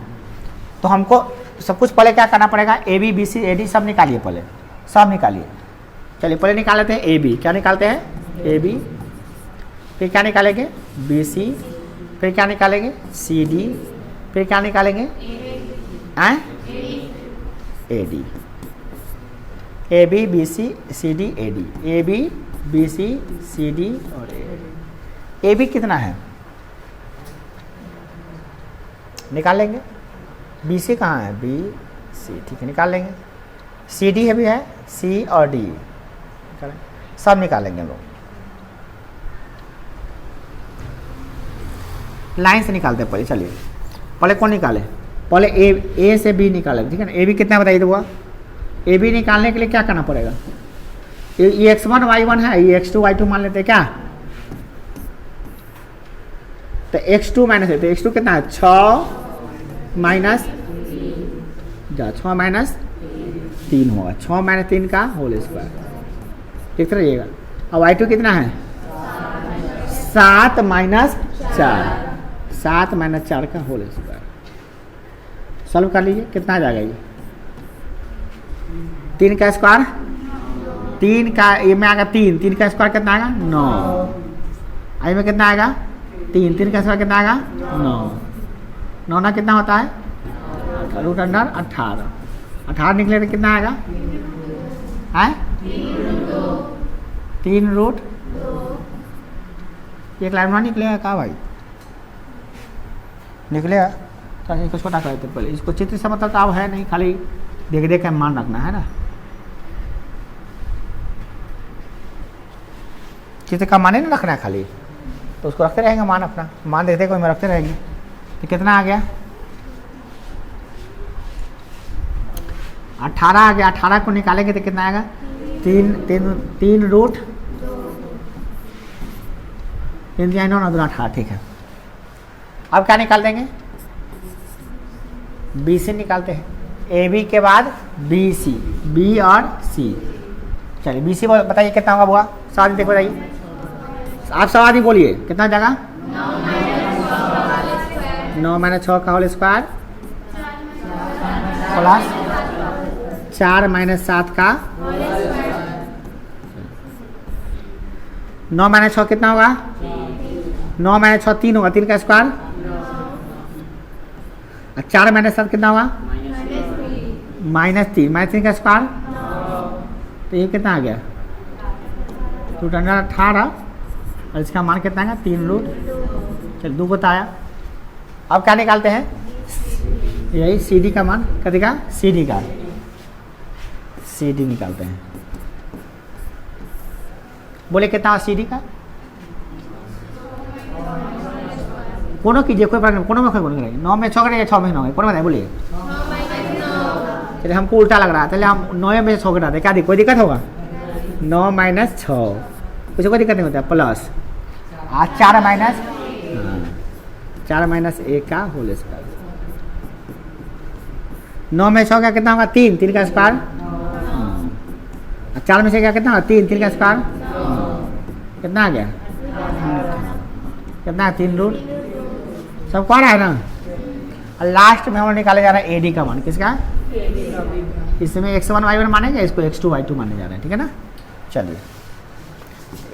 तो हमको सब कुछ पहले क्या करना पड़ेगा, A B B C A D सब निकालिए, पहले सब निकालिए। चलिए पहले निकाल लेते हैं ए बी। क्या निकालते हैं, ए बी, फिर क्या निकालेंगे, बी सी, फिर क्या निकालेंगे, सी डी, फिर क्या निकालेंगे, A D. A B B C C D A D, A B B C C D और ए बी कितना है निकाल लेंगे। बी सी कहाँ है, बी सी, ठीक है निकाल लेंगे। सी डी है भी है, सी और डी सब निकालेंगे हम लोग। लाइन से निकालते हैं पहले। चलिए पहले कौन निकाले, पहले ए से बी निकाले, ठीक है ना। ए बी कितना बताइए हुआ, ए बी निकालने के लिए क्या करना पड़ेगा, ये x1 y1 है, ये x2 y2 मान लेते हैं क्या, तो x2 माइनस है, तो x2 कितना है 6 माइनस 3 होगा, 6 माइनस 3 का होल स्क्वायर, ठीक रहिएगा। और y2 कितना है 7 माइनस 4 का होल स्क्वायर। सॉल्व कर लीजिए, कितना आ जाएगा ये 3 का स्क्वायर, 3 का ये में आएगा 3 का स्क्वायर कितना आएगा 9, आई में कितना आएगा 3 का स्क्वायर कितना आएगा 9 ना कितना होता है रूट अंडर 18 निकले तो कितना आएगा, है 3 रूट, एक लाइन में निकलेगा क्या भाई, निकलेगा। तो इसको छोटा कर देते पहले, इसको चित्र से मतलब तो अब है नहीं, खाली देख देख के मान रखना है ना, चित्र का मान ही नहीं रखना है खाली, तो उसको रखते रहेंगे मान अपना, मान देखते कोई में रखते रहेंगे। तो कितना आ गया 18 आ गया, 18 को निकालेंगे तो कितना आएगा 3 रूट 3 9 2 18, ठीक है। अब क्या निकाल देंगे, बी सी निकालते हैं, ए बी के बाद बी सी, बी और सी। चलिए बी सी बताइए कितना होगा बुआ, सवाल देखो बताइए, आप सवाल ही बोलिए कितना जगह 9 माइनस 6 का होल स्क्वायर प्लस 4 माइनस 7 का, 9 माइनस 6 कितना होगा 9 माइनस 6 3 होगा, 3 का स्क्वायर, 4 माइनस 7 कितना होगा -3 का स्क्वायर, तो ये कितना आ गया रूट अंडर 18, और इसका मान कितना है 3 रूट, चल 2 बताया। अब क्या निकालते हैं, यही सी डी का मान, कति का सी डी निकालते हैं। बोले कितना सी डी का, कोनो कीजिए कोई प्रकार, कोनो में कोई बोल करेंगे 9 में 6 करेंगे 6 में 9 है, कोनो बताए बोलिए। चलिए हमको उल्टा लग रहा है, चलिए हम 9 में 6 घटाते, क्या कोई दिक्कत होगा 9 माइनस 6 कुछ कोई दिक्कत नहीं होता, प्लस 4 माइनस 1 का होल स्क्वायर, 9 में 6 का कितना होगा 3 का स्क्वायर, 4 में से क्या कितना होगा 3 का स्क्वायर, कितना आ गया कितना 3 रूट, सब कौन है ना। और लास्ट में हम निकाले जा रहा है ए डी का मान, किसका, इसमें x1 y1 मानेंगे, इसको x2 y2 माने जा रहे हैं, ठीक है ना। चलिए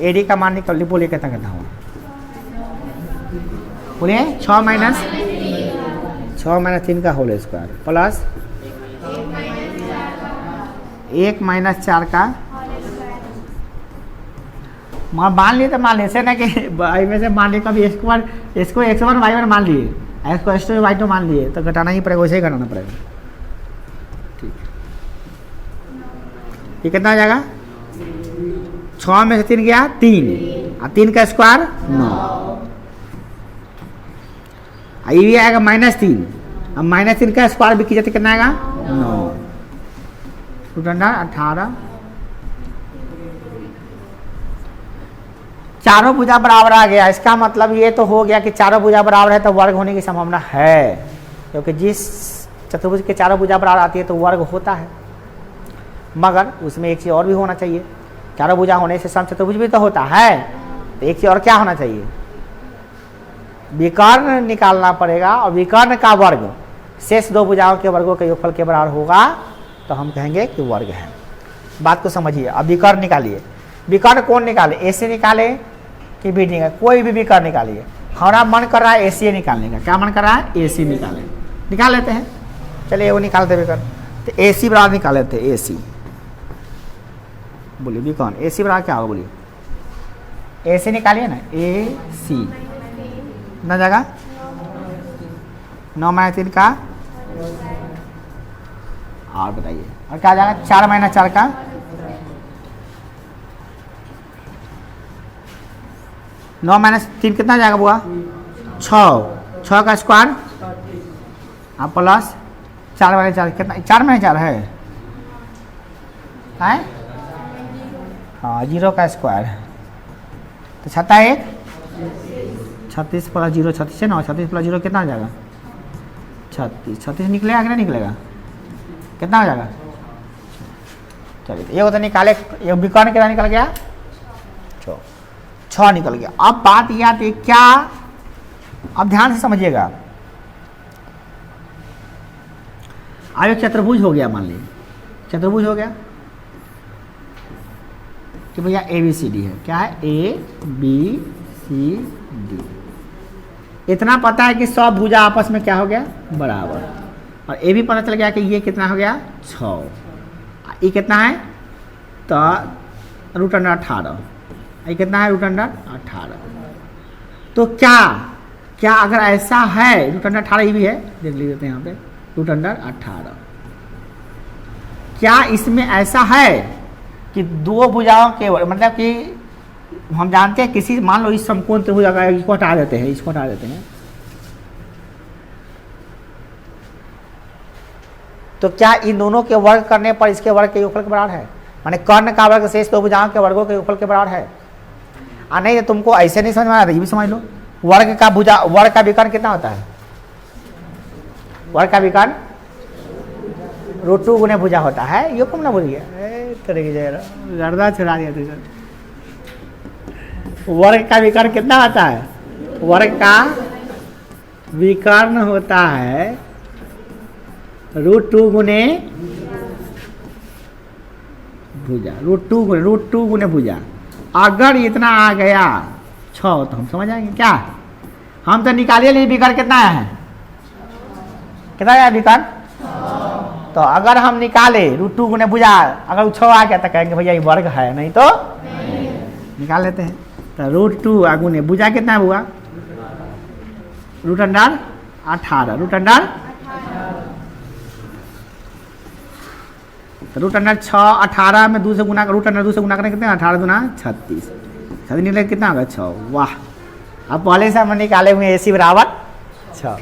ए डी का मान निकल, बोलिए कितना कितना हुआ, बोलिए 6 माइनस 3 का होल स्क्वायर प्लस 1 माइनस 4 का, मान लिए तो मान लिए से ना कि में से मान लिए कभी इसको x1 y1 मान लिए, इसको x2 y2 मान लिए, तो घटाना ही पड़ेगा, वैसे ही घटाना पड़ेगा, ठीक। ये कितना आ जाएगा 6 में से 3 गया 3, और 3 का स्क्वायर 9, ये भी आएगा -3, अब -3 का स्क्वायर भी किया तो कितना आएगा 9 रूट अंडर 18, चारों भुजा बराबर आ गया। इसका मतलब ये तो हो गया कि चारों भुजा बराबर है तो वर्ग होने की संभावना है, क्योंकि जिस चतुर्भुज के चारों भुजा बराबर आती है तो वर्ग होता है। मगर उसमें एक चीज़ और भी होना चाहिए, चारों भुजा होने से समचतुर्भुज भी तो होता है, तो एक चीज़ और क्या होना चाहिए, विकर्ण निकालना पड़ेगा, और विकर्ण का वर्ग शेष दो भुजाओं के वर्गों के योगफल के बराबर होगा, तो हम कहेंगे कि वर्ग है। बात को समझिए। अब विकर्ण निकालिए, विकर्ण कौन निकाले, ए से निकाले कि बी निकाले, कोई भी विकर्ण निकालिए। हमारा मन कर रहा है ए सी निकालने का, क्या मन कर रहा है, ए सी निकालें, निकाल लेते हैं, चलिए वो निकालते विकर्ण, तो ए सी बराबर निकाल लेते हैं, ए सी बोलिए विकर्ण, ए सी बराबर क्या होगा बोलिए, ए सी निकालिए ना, ए सी ना जगह 9 - 3 का, और बताइए और क्या जाएगा, 4 - 4 का 9 - 3 कितना जाएगा बुआ, 6 का स्क्वायर, आप प्लस 4 - 4 कितना, 4 - 4 है, हाँ 0 का स्क्वायर, तो 1 36 + 0 36 है ना, 36 + 0 कितना हो जाएगा, 36 निकलेगा कि नहीं निकलेगा, कितना हो जाएगा, चलिए ये तो निकाले, ये विकर्ण कितना निकल गया, 6 निकल गया। अब बात यह आती है क्या, अब ध्यान से समझिएगा, अब एक चतुर्भुज हो गया, मान लीजिए चतुर्भुज हो गया कि भैया ए बी सी डी है, क्या है, ए बी सी डी, इतना पता है कि सब भुजा आपस में क्या हो गया, बराबर, और ये भी पता चल गया कि ये कितना हो गया, 6, ये कितना है, तो √18, ये कितना है, √18, तो क्या अगर ऐसा है, √18 ये भी है, देख लीजिए यहाँ पे √18, क्या इसमें ऐसा है कि दो भुजाओं के मतलब कि हम जानते हैं किसी, मान लो इस समकोण त्रिभुज, अगर इसको हटा देते हैं, तो क्या इन दोनों के वर्ग करने पर इसके वर्ग के योगफल के बराबर है, माने कर्ण का वर्ग शेष दो भुजाओं के वर्गों के योगफल के बराबर है, नहीं तो तुमको ऐसे नहीं समझ में आ रहा, ये भी समझ लो, वर्ग का विकर्ण कितना होता है, वर्ग का विकर्ण √2 गुने भुजा होता है, ये तुम ना बोलिए, गर्दा छुड़ा दिया तुझे, वर्ग का विकर्ण कितना होता है, वर्ग का विकर्ण होता है √2 गुने भुजा, √2 गुने भुजा, अगर इतना आ गया 6 तो हम समझ आएंगे क्या, हम तो निकालिए लिए विकर्ण कितना है, कितना आया विकर्ण, तो अगर हम निकाले √2 गुने भुजा, अगर 6 आ गया तो कहेंगे भैया ये वर्ग है, नहीं तो निकाल लेते हैं, तो √2 गुने भुजा कितना हुआ, √18, √6 18 में 2 से गुना, √2 से गुना करें कितना, 18 दूना 36, 36 निकले कितना होगा, 6, वाह, अब पहले से हम निकाले हुए AC बराबर 6,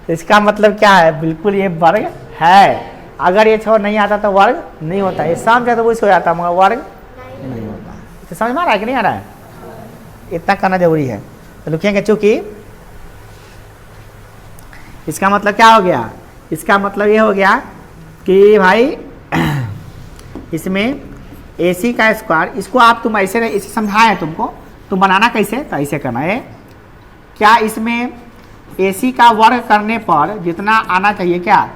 तो इसका मतलब क्या है, बिल्कुल ये वर्ग है, अगर ये 6 नहीं आता तो वर्ग नहीं होता, ये सम चतुर्भुज हो जाता मगर वर्ग नहीं होता, तो समझ में आ रहा है कि नहीं आ रहा है, इतना करना जरूरी है। तो लिखेंगे चूंकि इसका मतलब क्या हो गया, इसका मतलब ये हो गया कि भाई इसमें AC का स्क्वायर, इसको आप तुम ऐसे समझाए तुमको, तुम बनाना कैसे, तो ऐसे करना है, क्या इसमें AC का वर्ग करने पर जितना आना चाहिए, क्या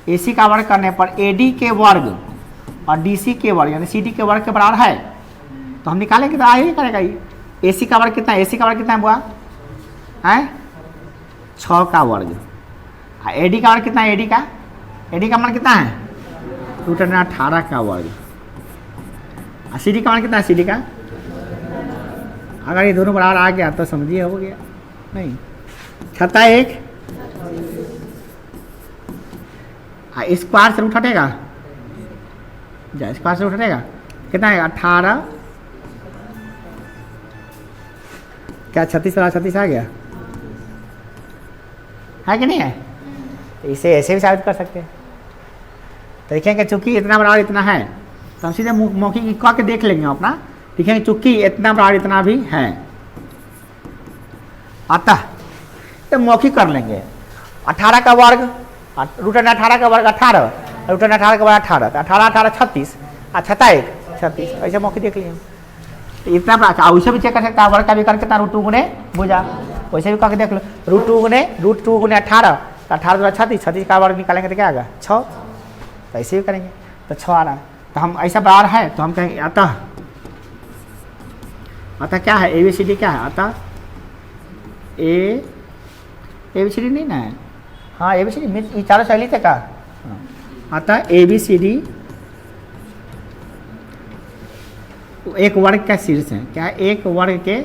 AC का वर्ग करने पर AD के वर्ग और DC के वर्ग यानी CD के वर्ग के बराबर है, तो हम निकालेंगे तो आगे करेगा ये, AC का वर्ग कितना है, AC का वर्ग कितना है बुआ है, 6 का वर्ग, AD का वर्ग कितना है, AD का मान कितना है, √18 का वर्ग, और CD का मान कितना है, CD का, अगर ये दोनों बराबर आ गया तो समझिए हो गया, नहीं 1 स्क्वायर से रूट हटेगा, स्क्वायर से रूट हटेगा कितना है, 18, क्या 36 वाला 36 आ गया है कि नहीं है, तो इसे ऐसे भी साबित कर सकते हैं, तो देखेंगे चूंकि इतना बराबर इतना है, तो हम सीधे मौखिक के देख लेंगे अपना, देखेंगे चूंकि इतना बराबर इतना भी है, अतः तो मौखिक कर लेंगे, 18 का वर्ग √18 का वर्ग 18, रूट 18 के बाद 18, तो 18 18 36 और 1 36, ऐसे मौके देख लिए हम। तो इतना बड़ा वैसे भी चेक कर सकता है, वर्ग का भी करके रूट 2 गुने भुजा, वैसे भी करके देख लो। रूट टू गुने 18, तो 18 द्वारा 36, 36 का वर्ग निकालेंगे तो क्या आएगा 6, तो ऐसे भी करेंगे तो 6 आ रहा है। तो हम ऐसा बराबर है तो हम कहेंगे अतः क्या है ABCD क्या है, अतः ABCD नहीं ना है, हाँ ABCD ये चारों शैली थे का, अतः ABCD एक वर्ग का शीर्ष है। क्या है, एक वर्ग के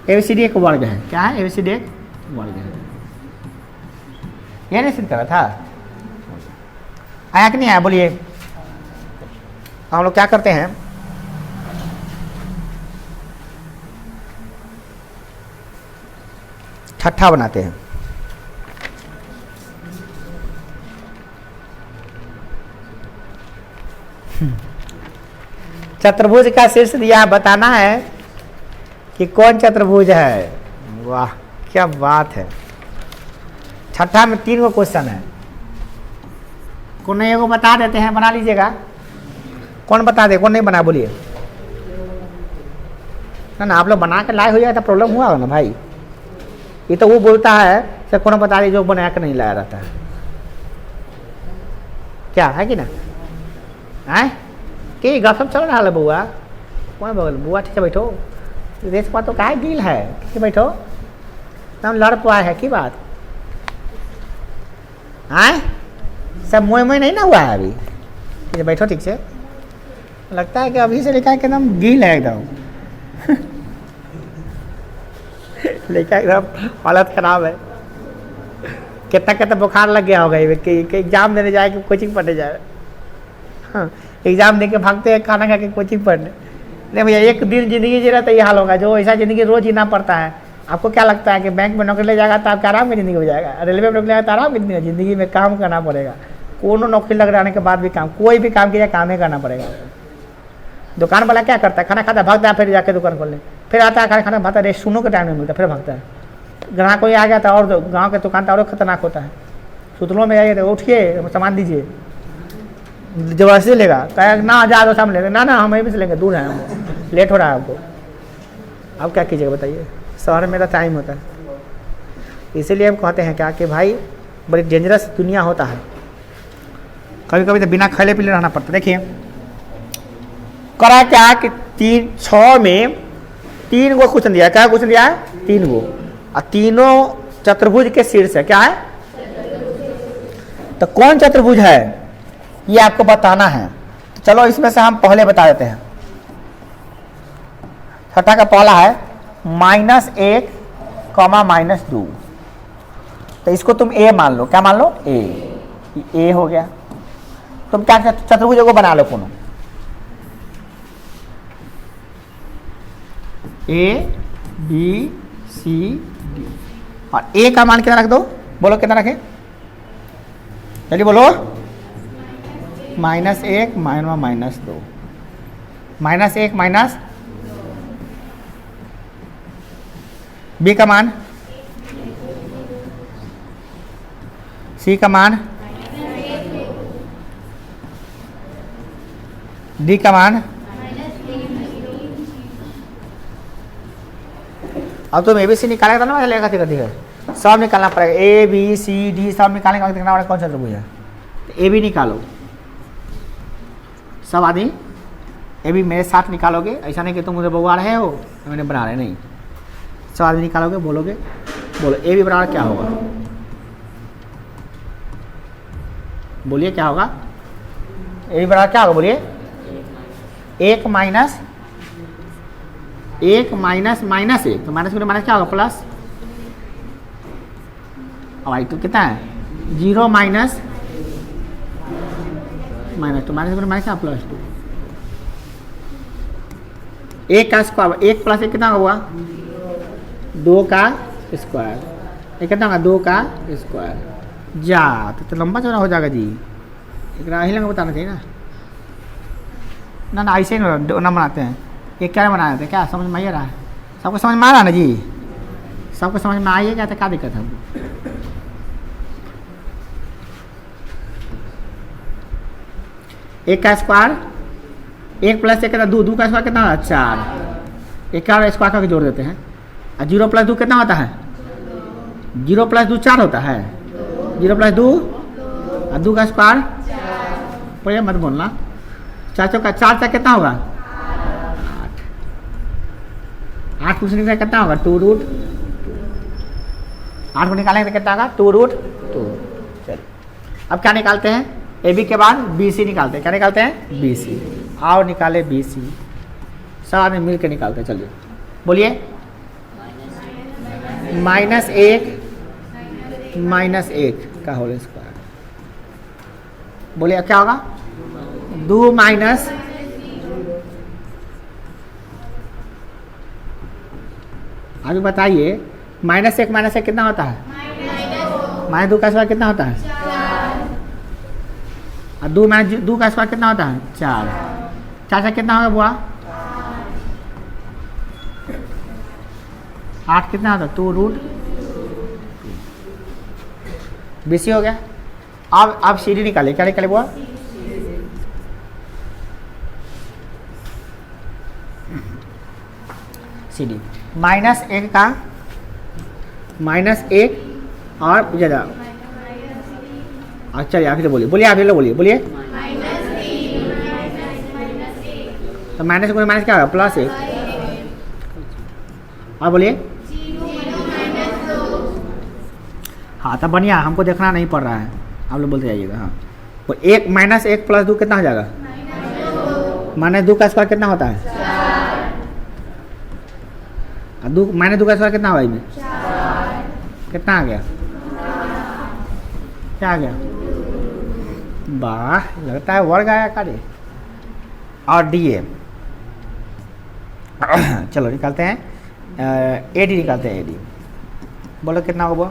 ABCD एक वर्ग है। क्या है, ABCD एक वर्ग है। ये नहीं सिद्ध करा था, आया कि नहीं आया बोलिए। हम लोग क्या करते हैं, छठा बनाते हैं। चतुर्भुज का शीर्ष दिया, बताना है कि कौन चतुर्भुज है। वाह क्या बात है। छठा में 3 गो क्वेश्चन है, कौन नहीं एगो बता देते हैं, बना लीजिएगा। कौन बता दे, कौन नहीं बना बोलिए। ना आप लोग बना के लाए हो जाए तो प्रॉब्लम हुआ हो ना भाई। ये तो वो बोलता है कि कौन बता दे जो बना के नहीं लाया रहता है, क्या है कि ना। आए कि गपशप चल रहा है बुआ, कौन बोल बुआ ठीक है बैठो, रेस पर तो कहा गिल है कि बैठो, हम लड़ पाए है की बात। आए सब मोह नहीं ना हुआ है अभी, कि बैठो ठीक से। लगता है कि अभी से लेकर एकदम गिल है एकदम लेकर एकदम हालत खराब है। कितना बुखार लग गया होगा कि एग्जाम देने जाए कि कोचिंग पढ़ने जाए। हाँ, एग्जाम दे के भागते हैं खाना खा के कोचिंग पढ़ने। नहीं भैया, एक दिन जिंदगी जी रहा तो ये हाल होगा। जो ऐसा जिंदगी रोज जीना पड़ता है। आपको क्या लगता है कि बैंक में नौकरी ले जाएगा तो आपका आराम की ज़िंदगी हो जाएगा, रेलवे में नौकरी लेगा तो आराम की ज़िंदगी में काम करना पड़ेगा। कोनो नौकरी लग जाने के बाद भी काम, कोई भी काम किया काम ही करना पड़ेगा। दुकान वाला क्या करता है, खाना खाता है भागता है, फिर जाके दुकान खोलने, फिर आता है खाना भागता है, रेस्ट सुनो के टाइम नहीं मिलता, फिर भागता है। ग्राहक कोई आ गया था और गाँव के दुकान और खतरनाक होता है। सुतलों में आइए तो उठिए सामान दीजिए, जबरदस्ती लेगा, कहेगा ना जा दो सामने लेगा, ना हम यहीं से लेंगे, दूर है हम, लेट हो रहा है आपको। अब क्या कीजिएगा बताइए, शहर में तो टाइम होता है। इसीलिए हम कहते हैं क्या कि भाई बड़ी डेंजरस दुनिया होता है। कभी कभी तो बिना खैले पीले रहना पड़ता। देखिए करा क्या कि 6 में 3 गो क्वेश्चन दिया। क्या क्वेश्चन दिया है, 3 गो, और तीनों चतुर्भुज के शीर्ष है। क्या है, तो कौन चतुर्भुज है ये आपको बताना है। तो चलो इसमें से हम पहले बता देते हैं। छठा का पहला है -1, -2। तो इसको तुम A मान लो। क्या मान लो, A हो गया। तुम क्या चतुर्भुज को बना लो कोनो, A B C D, और A का मान कितना रख दो, बोलो कितना रखें, चलिए बोलो। -1 -2, -1 B का मान, C का मान, D का मान। अब तो ABC निकालेगा तो ना लेगा है, सब निकालना पड़ेगा। A B C D सब निकालने का देखना पड़ेगा कौन सा चतुर्भुज है। तो A भी निकालो, सब आदमी A भी मेरे साथ निकालोगे। ऐसा नहीं कि तुम मुझे बउआ रहे हो मैंने बना रहे, नहीं, सब आदमी निकालोगे। बोलोगे, बोलो A भी बराबर क्या होगा, बोलिए क्या होगा। A भी बराबर क्या होगा, बोलिए 1 - 1 -1, तो माइनस में माइनस क्या होगा, प्लस। अब आई तो कितना है 0 माइनस तो माइनस में माइनस क्या, +2। 1 का स्क्वायर, 1 + 1 कितना हुआ, 2 का स्क्वायर। ये कितना होगा, 2 का स्क्वायर। जा तो लंबा चौड़ा हो जाएगा जी, एक ही लंबा बताना चाहिए ना। ना ऐसे ही ना बनाते हैं। ये क्या बनाते हैं, क्या समझ में आ रहा है, सबको समझ में आ रहा है ना जी, सबको समझ में आइए क्या, तो क्या दिक्कत है। एक का स्क्वायर, एक प्लस एक कितना, दो, दो का स्क्वायर कितना होता है 4, एक का स्क्वायर करके जोड़ देते हैं। और 0 + 2 कितना होता है, 0 + 2 4 होता है, 0 + 2 और 2 का स्क्वायर, पहले मत बोलना, 4 चौका 4 4 कितना होगा 8, 8 कुछ निकला कितना होगा 2√2, 8 को निकालेंगे तो कितना होगा 2√2। चलिए अब क्या निकालते हैं, ए बी के बाद बी सी निकालते हैं, क्या निकालते हैं बी सी, आओ निकाले बी सी, सब आदमी मिल के निकालते हैं। चलिए बोलिए, -1 का होल स्क्वायर, बोलिए क्या होगा 2 माइनस, अभी बताइए -1 कितना होता है, -2 का स्क्वायर कितना होता है, और 2 - 2 का स्क्वायर कितना होता है 4, 4 से कितना होगा बुआ 8 कितना होता है 2√2, बीसी हो गया। अब सी डी निकाले, क्या निकाले बुआ, सी डी -1 का -1 और ज़्यादा, अच्छा आप ही बोलिए, बोलिए आप ही लोग बोलिए, बोलिए तो माइनस को माइनस क्या होगा +1, और बोलिए हाँ तब बढ़िया, हमको देखना नहीं पड़ रहा है, आप लोग बोलते जाइएगा। हाँ तो 1 -1 + 2 कितना हो जाएगा, -2 का स्क्वायर कितना होता है, और -2 का स्क्वायर कितना होगा इसमें, कितना आ गया, क्या आ गया, वाह लगता है वर्ग आया कार्य, और डी ए चलो निकालते हैं, ए डी निकालते हैं, ए डी बोलो कितना होगा,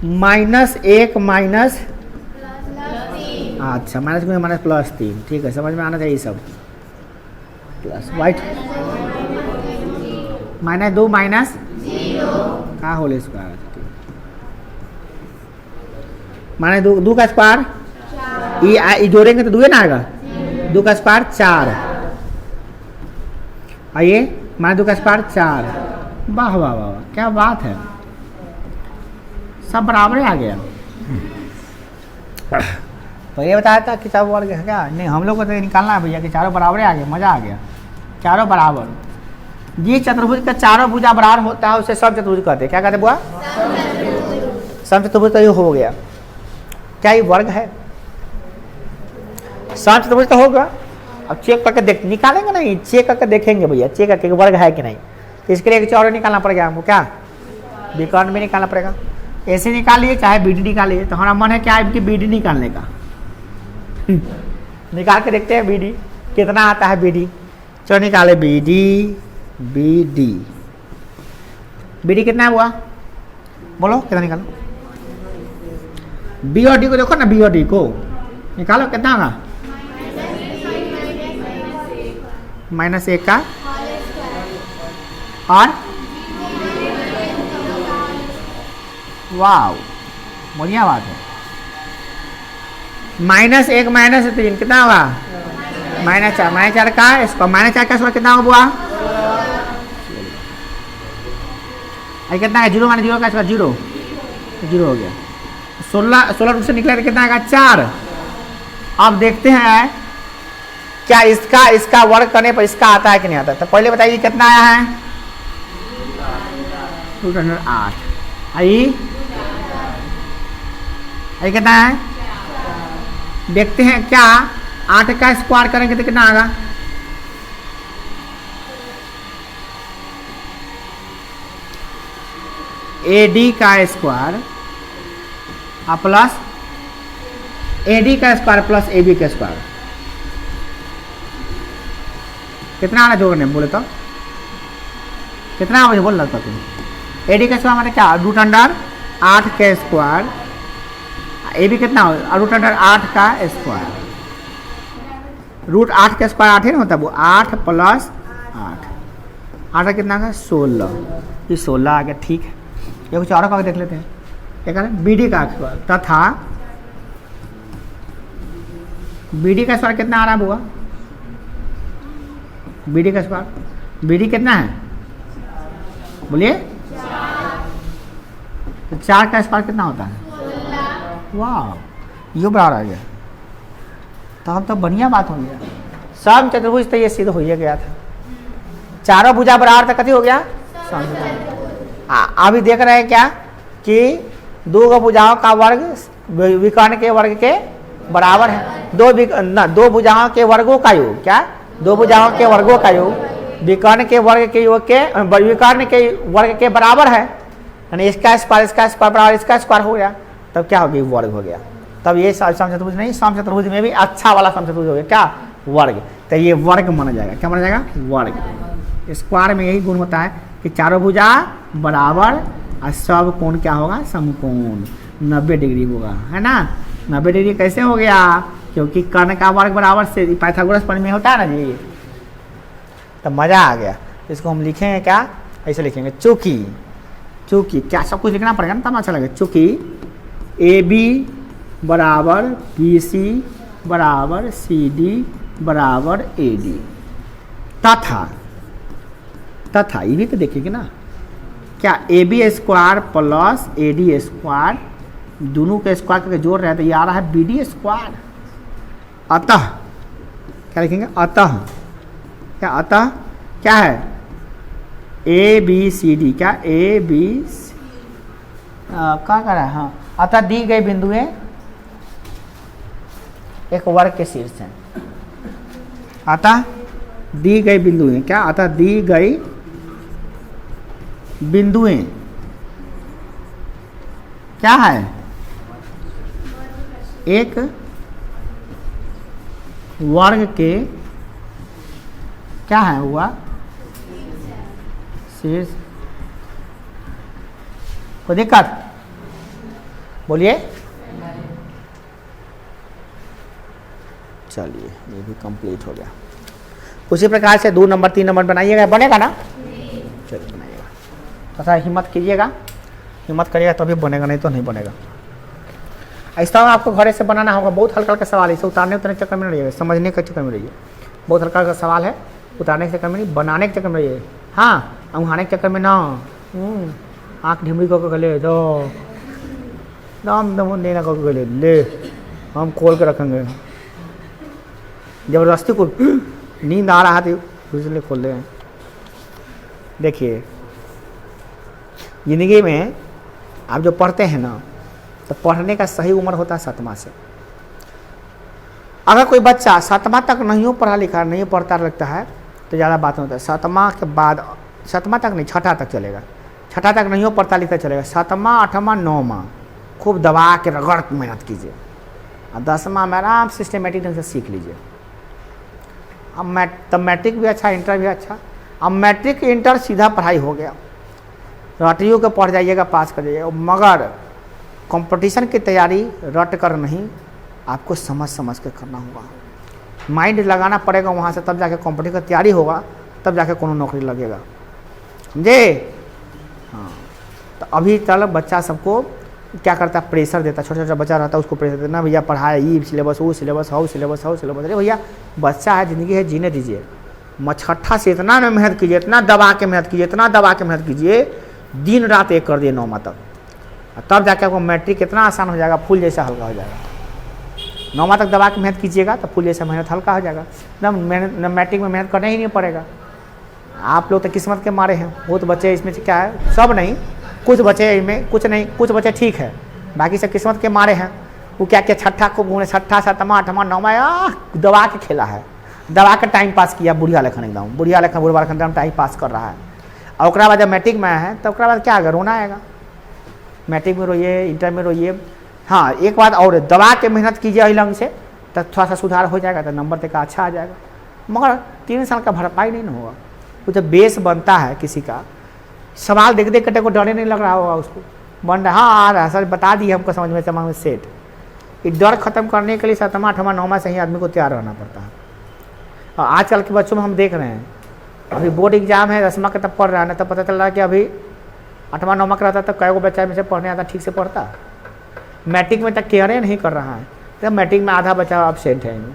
-1 माइनस, अच्छा माइनस में +3, ठीक है समझ में आना चाहिए सब, प्लस वाइट -2 माइनस का होल स्क्वायर, -2 का स्क्वायर, ये जोड़ेंगे तो 2 ना आएगा, 2 का स्क्वायर 4, आइए -2 का स्क्वायर 4, वाह वाह वाह क्या बात है, सब बराबर आ गया। तो ये बताया था कि सब वर्ग है क्या, नहीं हम लोग को तो निकालना है भैया कि चारों बराबर आ गया, मज़ा आ गया, चारों बराबर, जिस चतुर्भुज का चारों भुजा बराबर होता है उसे सब चतुर्भुज कहते हैं, क्या कहते हैं बुआ, सम चतुर्भुज तो ये हो गया, क्या ये वर्ग है, सम चतुर्भुज तो होगा। अब चेक करके देख, निकालेंगे नहीं, चेक करके देखेंगे भैया, चेक करके वर्ग है कि नहीं, इसके लिए एक चौड़ा निकालना पड़ेगा हमको, क्या विकर्ण भी निकालना पड़ेगा, ऐसे निकालिए चाहे बी डी निकालिए, तो हमारा मन है क्या है कि बी डी निकालने का निकाल के देखते हैं बी डी कितना आता है, बी डी चलो निकाले, बी डी कितना है हुआ, बोलो कितना निकालो, बी और डी को देखो ना, बी और डी को निकालो कितना होगा, -1 का और वाह बढ़िया बात है, -1 -3 कितना होगा -4 का इसको, -4 का स्क्वायर कितना होगा बुआ, ये कितना है 0 - 0 का स्क्वायर 0 हो गया, 16 रूप से निकला तो कितना आएगा 4। अब देखते हैं क्या इसका वर्ग करने पर इसका आता है कि नहीं आता, तो पहले बताइए कितना आया है 208, आई कितना है, देखते हैं क्या 8 का स्क्वायर करेंगे तो कितना आएगा, ए डी का स्क्वायर प्लस ए डी का स्क्वायर प्लस ए बी का स्क्वायर, कितना आना जोड़ने बोले तो कितना मुझे बोल रहा था तुम, ए डी का स्क्वायर मतलब क्या √8 का स्क्वायर, ए बी कितना √8 का स्क्वायर, √8 का स्क्वायर 8 ही ना होता, वो 8 + 8 कितना का 16, ये 16 आ गया, ठीक है। ये कुछ और का देख लेते हैं, क्या करें बी डी का स्क्वायर तथा बी डी का स्क्वायर कितना आ रहा है बुआ? बी डी का स्क्वायर, बी डी कितना है बोलिए? तो 4 का स्क्वायर कितना होता है? वाह, ये बराबर आ गया। तो हम तो बढ़िया बात हो गया। सम चतुर्भुज तो ये सिद्ध हो ही गया था। चारों भुजा बराबर था, कथी हो गया? अभी देख रहे हैं क्या कि दो भुजाओं का वर्ग विकर्ण के वर्ग के बराबर है। दो भुजाओं के वर्गों का योग, क्या? दो भुजाओं के वर्गों का योग विकर्ण के वर्ग के योग के विकर्ण के वर्ग के बराबर है। यानी इसका स्क्वायर बराबर इसका स्क्वायर हो गया, तब क्या हो गया? वर्ग हो गया। तब ये समचतुर्भुज नहीं, समचतुर्भुज में भी अच्छा वाला समचतुर्भुज हो गया, क्या? वर्ग। तो ये वर्ग माना जाएगा। क्या माना जाएगा? वर्ग। स्क्वायर में यही गुण होता है कि चारों भुजा बराबर और सब कोण क्या होगा? समकोण 90 डिग्री होगा, है ना। 90 डिग्री कैसे हो गया? क्योंकि कर्ण का वर्ग बराबर से पाइथागोरस प्रमेय में होता है ना जी। तो मजा आ गया। इसको हम लिखेंगे क्या? ऐसे लिखेंगे, चूंकि क्या सब कुछ लिखना पड़ेगा ना, तब अच्छा लगेगा। चूंकि ए बी बराबर बी सी बराबर सी डी बराबर ए डी, तथा ये भी तो देखिएगा ना, क्या A B square plus A D square दोनों के स्क्वायर करके जोड़ रहे हैं तो ये आ रहा है बी डी स्क्वायर। अतः क्या लिखेंगे? अतः क्या है? ए बी सी डी, क्या? ए बी क्या कर रहा है? हाँ, अतः दी गई बिंदुएं एक वर्ग के शीर्ष हैं। अतः दी गई बिंदुएं, क्या? अतः दी गई बिंदुएं क्या है? एक वर्ग के क्या है हुआ? शीर्ष। कोई दिक्कत? बोलिए। चलिए, ये भी कंप्लीट हो गया। उसी प्रकार से 2 नंबर 3 नंबर बनाइएगा, बनेगा ना? चलिए बनाइएगा, तथा हिम्मत कीजिएगा, हिम्मत करिएगा तभी बनेगा, नहीं तो नहीं बनेगा। ऐसा आपको घरे से बनाना होगा। बहुत हल्का हल्का सवाल है, इसे उतारने चक्कर में नहीं रहिए, समझने के चक्कर में रहिए। बहुत हल्का हल्का सवाल है, उतारने के चक्कर में नहीं, बनाने के चक्कर में रहिए। हाँ, अंगहाने के चक्कर में ना आँख ढिमड़ी को गले दो दम दम लेना को गले ले, हम खोल के रखेंगे। जबरदस्ती को नींद आ रहा था इसलिए खोल रहे हैं। देखिए, जिंदगी में आप जो पढ़ते हैं ना, तो पढ़ने का सही उम्र होता है 7वां से। अगर कोई बच्चा 7वां तक नहीं पढ़ा लिखा, नहीं पढ़ता लगता है, तो ज़्यादा बात नहीं होता है। 7वां के बाद, 7वां तक नहीं, 6ठा तक चलेगा। 6ठा तक नहीं पढ़ता लिखता चलेगा। 7वां 8वां 9वां खूब दबा के रगड़ मेहनत कीजिए, और 10वां में आराम सिस्टमेटिक ढंग से सीख लीजिए। अब मैट्रिक भी अच्छा, इंटर भी अच्छा। अब मैट्रिक इंटर सीधा पढ़ाई हो गया, रटियों के पढ़ जाइएगा, पास कर जाइएगा। मगर कंपटीशन की तैयारी रट कर नहीं, आपको समझ समझ के करना होगा, माइंड लगाना पड़ेगा वहाँ से, तब जाके कंपटीशन की तैयारी होगा, तब जाके कोनो नौकरी लगेगा, समझे? हाँ। तो अभी तक बच्चा सबको क्या करता है? प्रेशर देता। छोटा छोटा बच्चा रहता है, उसको प्रेशर देना, भैया पढ़ाए, ये सिलेबस, वो syllabus, how syllabus, how syllabus. अरे भैया, बच्चा है, ज़िंदगी है, जीने दीजिए। छठा से इतना मेहनत कीजिए, इतना दबा के मेहनत कीजिए, इतना दबा के मेहनत कीजिए, दिन रात एक कर दिए 9वां तक, तब जाके आपको मैट्रिक कितना आसान हो जाएगा, फूल जैसा हल्का हो जाएगा। 9वां तक दबा के मेहनत कीजिएगा तो फूल जैसा मेहनत हल्का हो जाएगा। न मैट्रिक में मेहनत करना ही नहीं पड़ेगा। आप लोग तो किस्मत के मारे हैं। बहुत बच्चे इसमें से क्या है, सब नहीं, कुछ बच्चे इनमें, कुछ नहीं, कुछ बच्चे ठीक है, बाकी सब किस्मत के मारे हैं। वो क्या क्या छठा को घूमने, 6ठा 7वां 8वां 9वां दबा के खेला है, दबा के टाइम पास किया, बुढ़िया लेखन एकदम, बुढ़िया लेखन बुढ़वा लेखन टाइम पास कर रहा है। और उसके बाद जब मैट्रिक में आया है, तो उसके बाद क्या आएगा? रोना आएगा। मैट्रिक में रोइए, इंटर में रोइए। हाँ, एक बात और, दबा के मेहनत कीजिए अहिलंग से, तो थोड़ा सा सुधार हो जाएगा, तो नंबर तक अच्छा आ जाएगा। मगर 3 साल का भरपाई नहीं ना होगा। वो जब बेस बनता है किसी का, सवाल देख देख के को डरे नहीं लग रहा होगा उसको, बन रहा, हाँ आ रहा है सर, बता दिए हमको, समझ में दिमाग में सेट। ये डर खत्म करने के लिए 7वां 8वां 9वां से ही आदमी को तैयार रहना पड़ता है। और आजकल के बच्चों में हम देख रहे हैं, अभी बोर्ड एग्जाम है, 10वां का तब पढ़ रहा है ना, तब पता चल रहा है कि अभी 8वां 9वां का रहता तब कई को बच्चा में से पढ़ने आता, ठीक से पढ़ता। मैट्रिक में तक केयर नहीं कर रहा है, तो मैट्रिक में आधा बच्चा एब्सेंट है इनमें।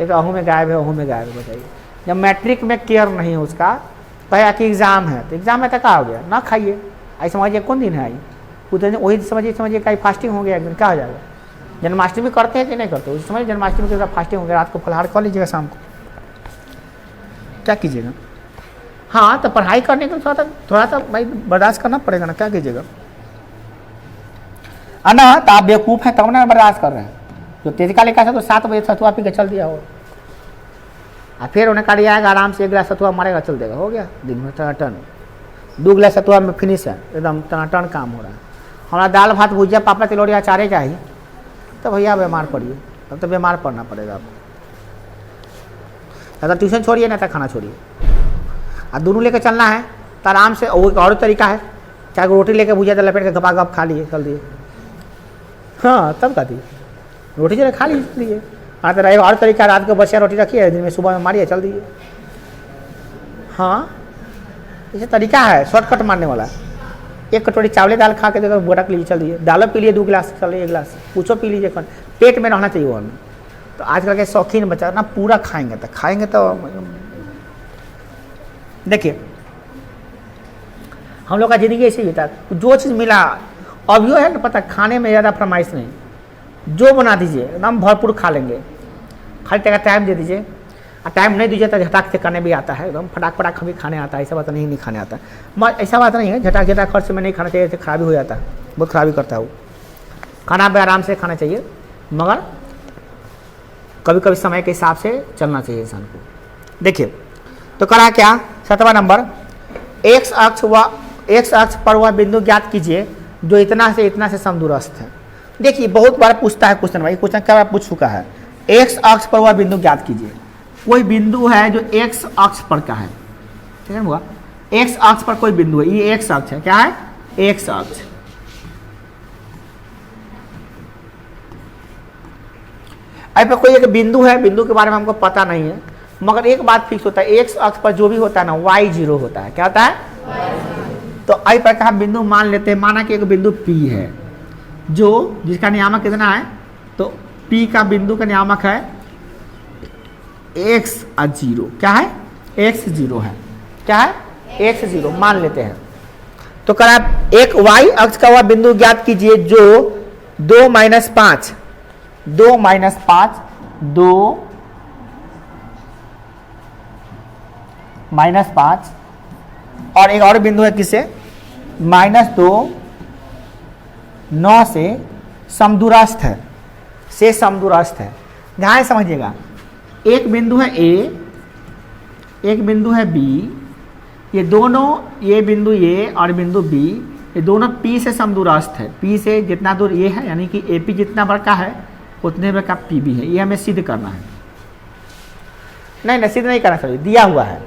एक अहू में गायब है, अहू में गायब है। बताइए, जब मैट्रिक में केयर नहीं है उसका, कहे कि एग्जाम है तो एग्जाम में तक हो गया ना खाइए, आई समझिए कौन दिन है आई उधर, वही समझिए कहीं फास्टिंग हो गया एक दिन, क्या हो जाएगा। जन्माष्टमी करते हैं कि नहीं करते, उस समय जन्माष्टमी के साथ फास्टिंग हो गया, रात को फलाहार कर लीजिएगा, शाम को क्या कीजिएगा। हाँ तो पढ़ाई करने के थोड़ा सा भाई बर्दाश्त करना पड़ेगा ना, क्या कीजिएगा। ना तो आप बेवकूफ़ हैं तब ना बर्दाश्त कर रहे हैं। जो तेजिका लिखा था तो 7 बजे सतुआ पी के चल दिया हो, और फिर उन्हें काढ़ी आएगा आराम से, 1 गिलास सतुआ मारेगा, चल देगा, हो गया दिन में टनाटन। 2 गिलास सतुआ में फिनिश है, एकदम टनाटन काम हो रहा है। हमारा दाल भात भुजिया पापड़ तिलौरी अचारे चाहिए, तो भैया बीमार पड़िए, तब तो बीमार पड़ना पड़ेगा आपको। या तो ट्यूशन छोड़िए ना तो खाना छोड़िए, और दोनों लेकर चलना है तो आराम से। वो एक और तरीका है, चाहे रोटी लेकर भुजिया तो लपेट के गपा गप खा लिए, चल दिए। हाँ तब कहती रोटी जो खा लीजिए। हाँ तो और तरीका, रात को बचिया रोटी रखिए, दिन में सुबह में मारिए, चल दीजिए। हाँ ये तरीका है शॉर्टकट मारने वाला। 1 कटोरी चावले दाल खा के देखो, बोटक लीजिए, चल दीजिए। दालों पी लिए 2 गिलास, चल 1 गिलास, कुछो पी लीजिए, पेट में रहना चाहिए वो हमें। तो आजकल के शौकीन बच्चा ना पूरा खाएंगे तो देखिए हम लोग का ज़िंदगी ऐसे ही था, जो चीज़ मिला अभी है ना, पता खाने में ज़्यादा फरमाइश नहीं, जो बना दीजिए एकदम भरपूर खा लेंगे, खाली टका टाइम दे दीजिए। और टाइम नहीं दीजिए तो झटाक से करने भी आता है, एकदम फटाक कभी खाने आता है, ऐसा बात नहीं खाने आता है, ऐसा बात नहीं है। झटाक खर्च में नहीं खाना चाहिए, खराबी हो जाता है, बहुत खराबी करता है वो। खाना भी आराम से खाना चाहिए, मगर कभी कभी समय के हिसाब से चलना चाहिए इंसान को। देखिए तो करा क्या, 7वां नंबर, एक्स अक्ष पर वह बिंदु ज्ञात कीजिए जो इतना से समदूरस्थ है। देखिए बहुत बार पूछता है क्वेश्चन, भाई क्वेश्चन क्या पूछ चुका है, एक्स अक्ष पर वह बिंदु ज्ञात कीजिए। कोई बिंदु है जो एक्स अक्ष पर का है, ठीक है हुआ, एक्स अक्ष पर कोई बिंदु है, ये एक्स अक्ष है, क्या है एक्स अक्ष। अब पे कोई एक बिंदु है, बिंदु के बारे में हमको पता नहीं है, मगर एक बात फिक्स होता है, एक्स अक्ष पर जो भी होता है ना y0 होता है, क्या होता है तो आई पर हम बिंदु मान लेते हैं, माना कि एक बिंदु P है जो जिसका नियामक कितना है, तो P का बिंदु का नियामक है x और 0, क्या है x0 है, क्या है x0 मान लेते हैं। तो करा एक y अक्ष का वह बिंदु ज्ञात कीजिए जो 2 - 5 2 - 5 और एक और बिंदु है किसे -2 9 से समदूरस्थ है, ध्यान समझिएगा। एक बिंदु है A, एक बिंदु है B, ये दोनों, ये बिंदु A और बिंदु B, ये दोनों P से समदूरस्थ है। P से जितना दूर ये है, यानी कि AP जितना बड़ा है उतने बड़ा P भी है, ये हमें सिद्ध करना है। नहीं सिद्ध नहीं करना चाहिए, दिया हुआ है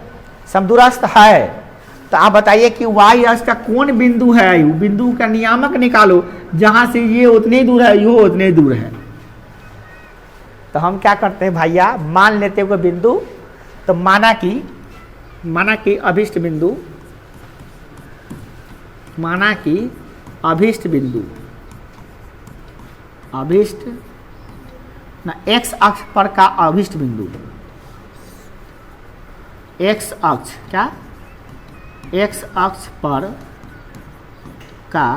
समदूरस्थ है। तो आप बताइए कि y अक्ष का कौन बिंदु है, बिंदु का नियामक निकालो जहां से ये उतने दूर है, ये उतने दूर है। तो हम क्या करते हैं भैया, मान लेते हुए बिंदु, तो माना कि अभिष्ट बिंदु, अभिष्ट ना x अक्ष पर का अभिष्ट बिंदु, x अक्ष क्या, x अक्ष पर का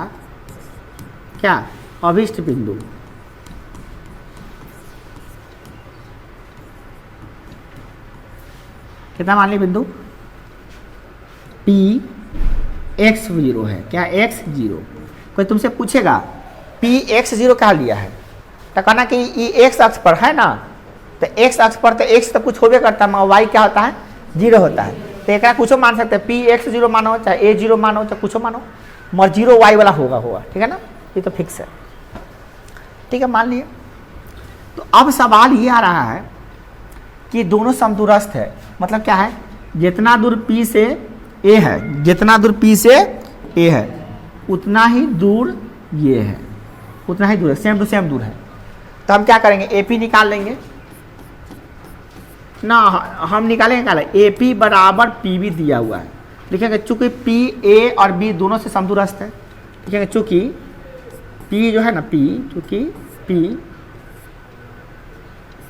क्या अभिष्ट बिंदु, कितना मान ली बिंदु P x0 है, क्या x0। कोई तुमसे पूछेगा P x0 क्या लिया है, तो कहना कि ये x अक्ष पर है ना, तो x अक्ष पर तो x तो कुछ होबे करता है, मगर y क्या होता है 0 होता है। तो एक कुछ मान सकते हैं, P x0 मानो चाहे a0 मानो चाहे कुछ मानो, मगर 0 y वाला होगा, ठीक है ना, ये तो फिक्स है, ठीक है मान लिए। तो अब सवाल ये आ रहा है कि दोनों समदूरस्थ है, मतलब क्या है, जितना दूर P से A है, जितना दूर P से A है उतना ही दूर ये है, उतना ही दूर है, सेम टू सेम दूर है। तो हम क्या करेंगे, AP निकाल लेंगे ना, हम निकालेंगे क्या, AP बराबर PB दिया हुआ है, लिखेंगे चूंकि P A और B दोनों से समदूरस्थ है, लिखेंगे चूंकि P जो है ना, P चूंकि P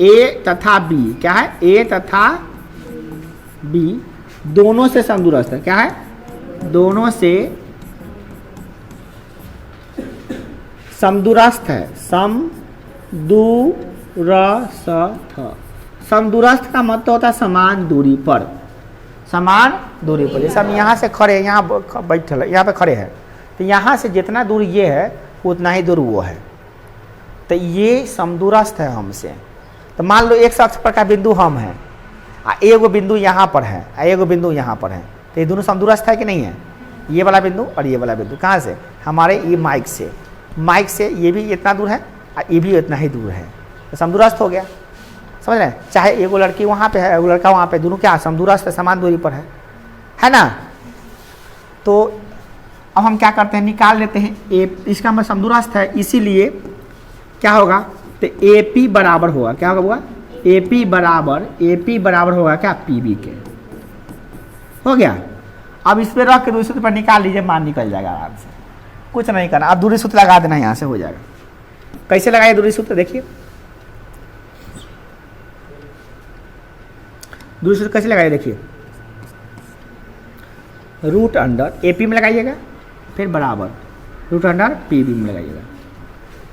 ए तथा बी क्या है, ए तथा बी दोनों से समदूरस्थ है। क्या है, दोनों से समदूरस्थ है। समदूरस्थ का मतलब होता है समान दूरी पर, समान दूरी पर। जैसे हम यहाँ से खड़े, यहाँ बैठल, यहाँ पे खड़े हैं, तो यहाँ से जितना दूर ये है उतना ही दूर वो है, तो ये समदूरस्थ है हमसे। तो मान लो एक अक्ष पर का बिंदु हम हैं, एगो बिंदु यहाँ पर है, एगो बिंदु यहाँ पर है, तो ये दोनों समदूरस्थ है कि नहीं है, ये वाला बिंदु और ये वाला बिंदु। कहाँ से, हमारे ये माइक से ये भी इतना दूर है और ये भी इतना ही दूर है, तो समदूरस्थ हो गया। समझ रहे हैं, चाहे एगो लड़की वहाँ पे है, एगो लड़का वहाँ पे, दोनों क्या समदूरस्थ है, समान दूरी पर है ना। तो अब हम क्या करते हैं, निकाल लेते हैं ए, इसका मतलब समदूरस्थ है, इसीलिए क्या होगा, तो ए पी बराबर होगा, क्या होगा, ए पी बराबर होगा क्या, पी बी के। हो गया। अब इस पर रख के दूरी सूत्र पर निकाल लीजिए, मान निकल जाएगा आराम से, कुछ नहीं करना। अब दूरी सूत्र लगा देना, यहाँ से हो जाएगा। कैसे लगाइए दूरी सूत्र, देखिए दूरी सूत्र कैसे लगाइए, देखिए रूट अंडर ए पी में लगाइएगा, फिर बराबर रूट अंडर पी बी में लगाइएगा।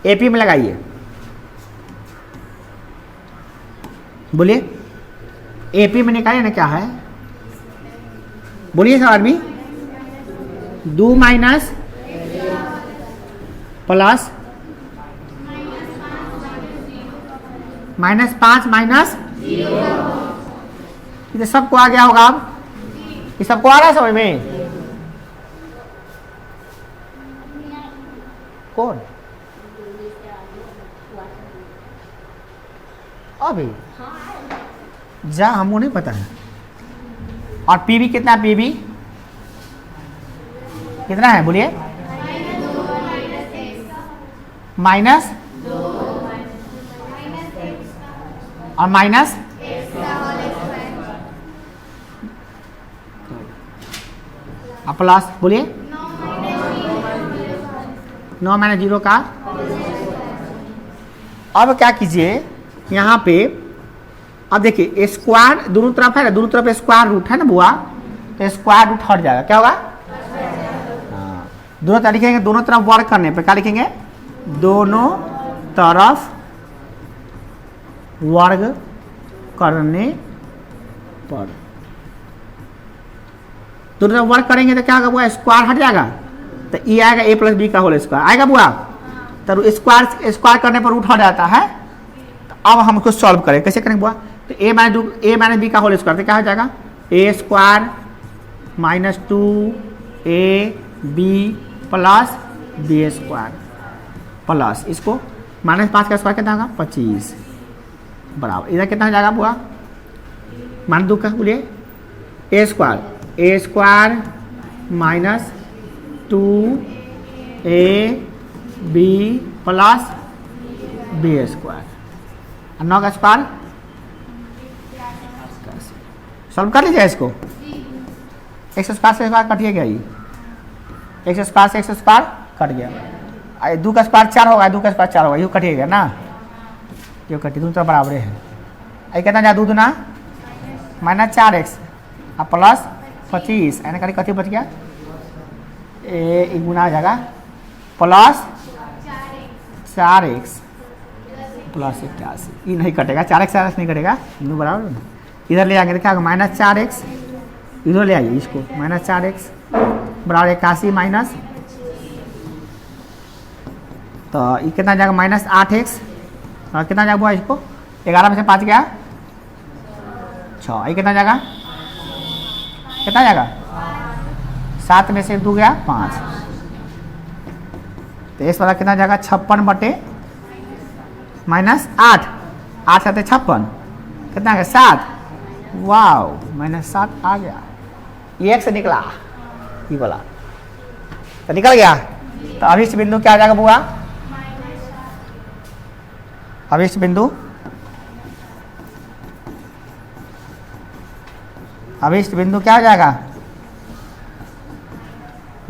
ए पी में लगाइए, बोलिए ए पी में निकालिए ना, क्या है, बोलिए सब आदमी, 2 माइनस प्लस -5 माइनस, ये सबको आ गया होगा। अब ये सबको आ रहा है समझ में, कौन अभी जा, हमको नहीं पता है। और पीबी कितना, पीबी कितना है, बोलिए माइनस और माइनस और प्लस, बोलिए 9 माइनस 0 का। अब क्या कीजिए यहाँ पे, अब देखिए स्क्वायर दोनों तरफ है ना, दोनों तरफ स्क्वायर रूट है ना बुआ, तो स्क्वायर रूट हट जाएगा, क्या होगा, हाँ दोनों तरफ लिखेंगे, दोनों तरफ वर्ग करने पे क्या लिखेंगे, दोनों तरफ वर्ग करने पर, दोनों तरफ वर्ग करेंगे तो क्या होगा बुआ, स्क्वायर हट जाएगा, तो ये आएगा a प्लस बी का होल स्क्वायर आएगा बुआ, तो स्क्वायर करने पर रूट हट जाता है। तो अब हम उसको सॉल्व करें, कैसे करेंगे बुआ, तो a माइनस बी का होल स्क्वायर, तो क्या हो जाएगा, a square minus 2ab plus B square plus इसको -5 का स्क्वायर कितना होगा, 25 बराबर, इधर कितना हो जाएगा बुआ, मान 2 का, बोलिए a square minus 2ab plus B square, 9 का स्क्वायर सॉल्व कर लीजिए इसको, x स्क्वायर से स्क्वायर कटिए गया, ये x स्क्वायर से x स्क्वायर कट गया, 2 का स्क्वायर 4 होगा, 2 का स्क्वायर 4 होगा, यू कटिएगा ना, ये कटिए, दोनों तरफ बराबर है। ये कितना जा, 2 दूना -4x और प्लस 25, एने करी कथी बच गया, ए गुना हो जाएगा प्लस 4x प्लस 81, ये नहीं कटेगा, 4x नहीं कटेगा, दोनों बराबर ना, इधर ले आएंगे तो क्या होगा, -4x, इधर ले आइए इसको, -4x बराबर 81 माइनस, तो ये कितना जाएगा, -8x और कितना जाएगा इसको, 11 में से 5 गया 6, ये कितना जाएगा, कितना जाएगा, 7 में से 2 गया 5, तो इस वाला कितना जाएगा, 56 बटे -8, 8 7 56, कितना गया 7, वाओ -7 आ गया, ये x से निकला, ये वाला तो निकल गया। तो अभिष्ट बिंदु क्या आ जाएगा बुआ, अभिष्ट बिंदु क्या हो जाएगा,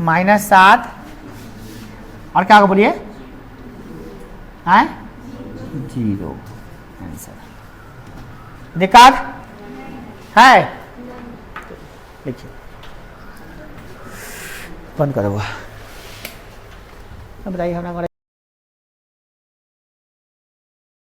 -7 और क्या होगा बोलिए, 0 आंसर। दिक्कत है? लिखिए, बंद करो। अब बताइए हमारा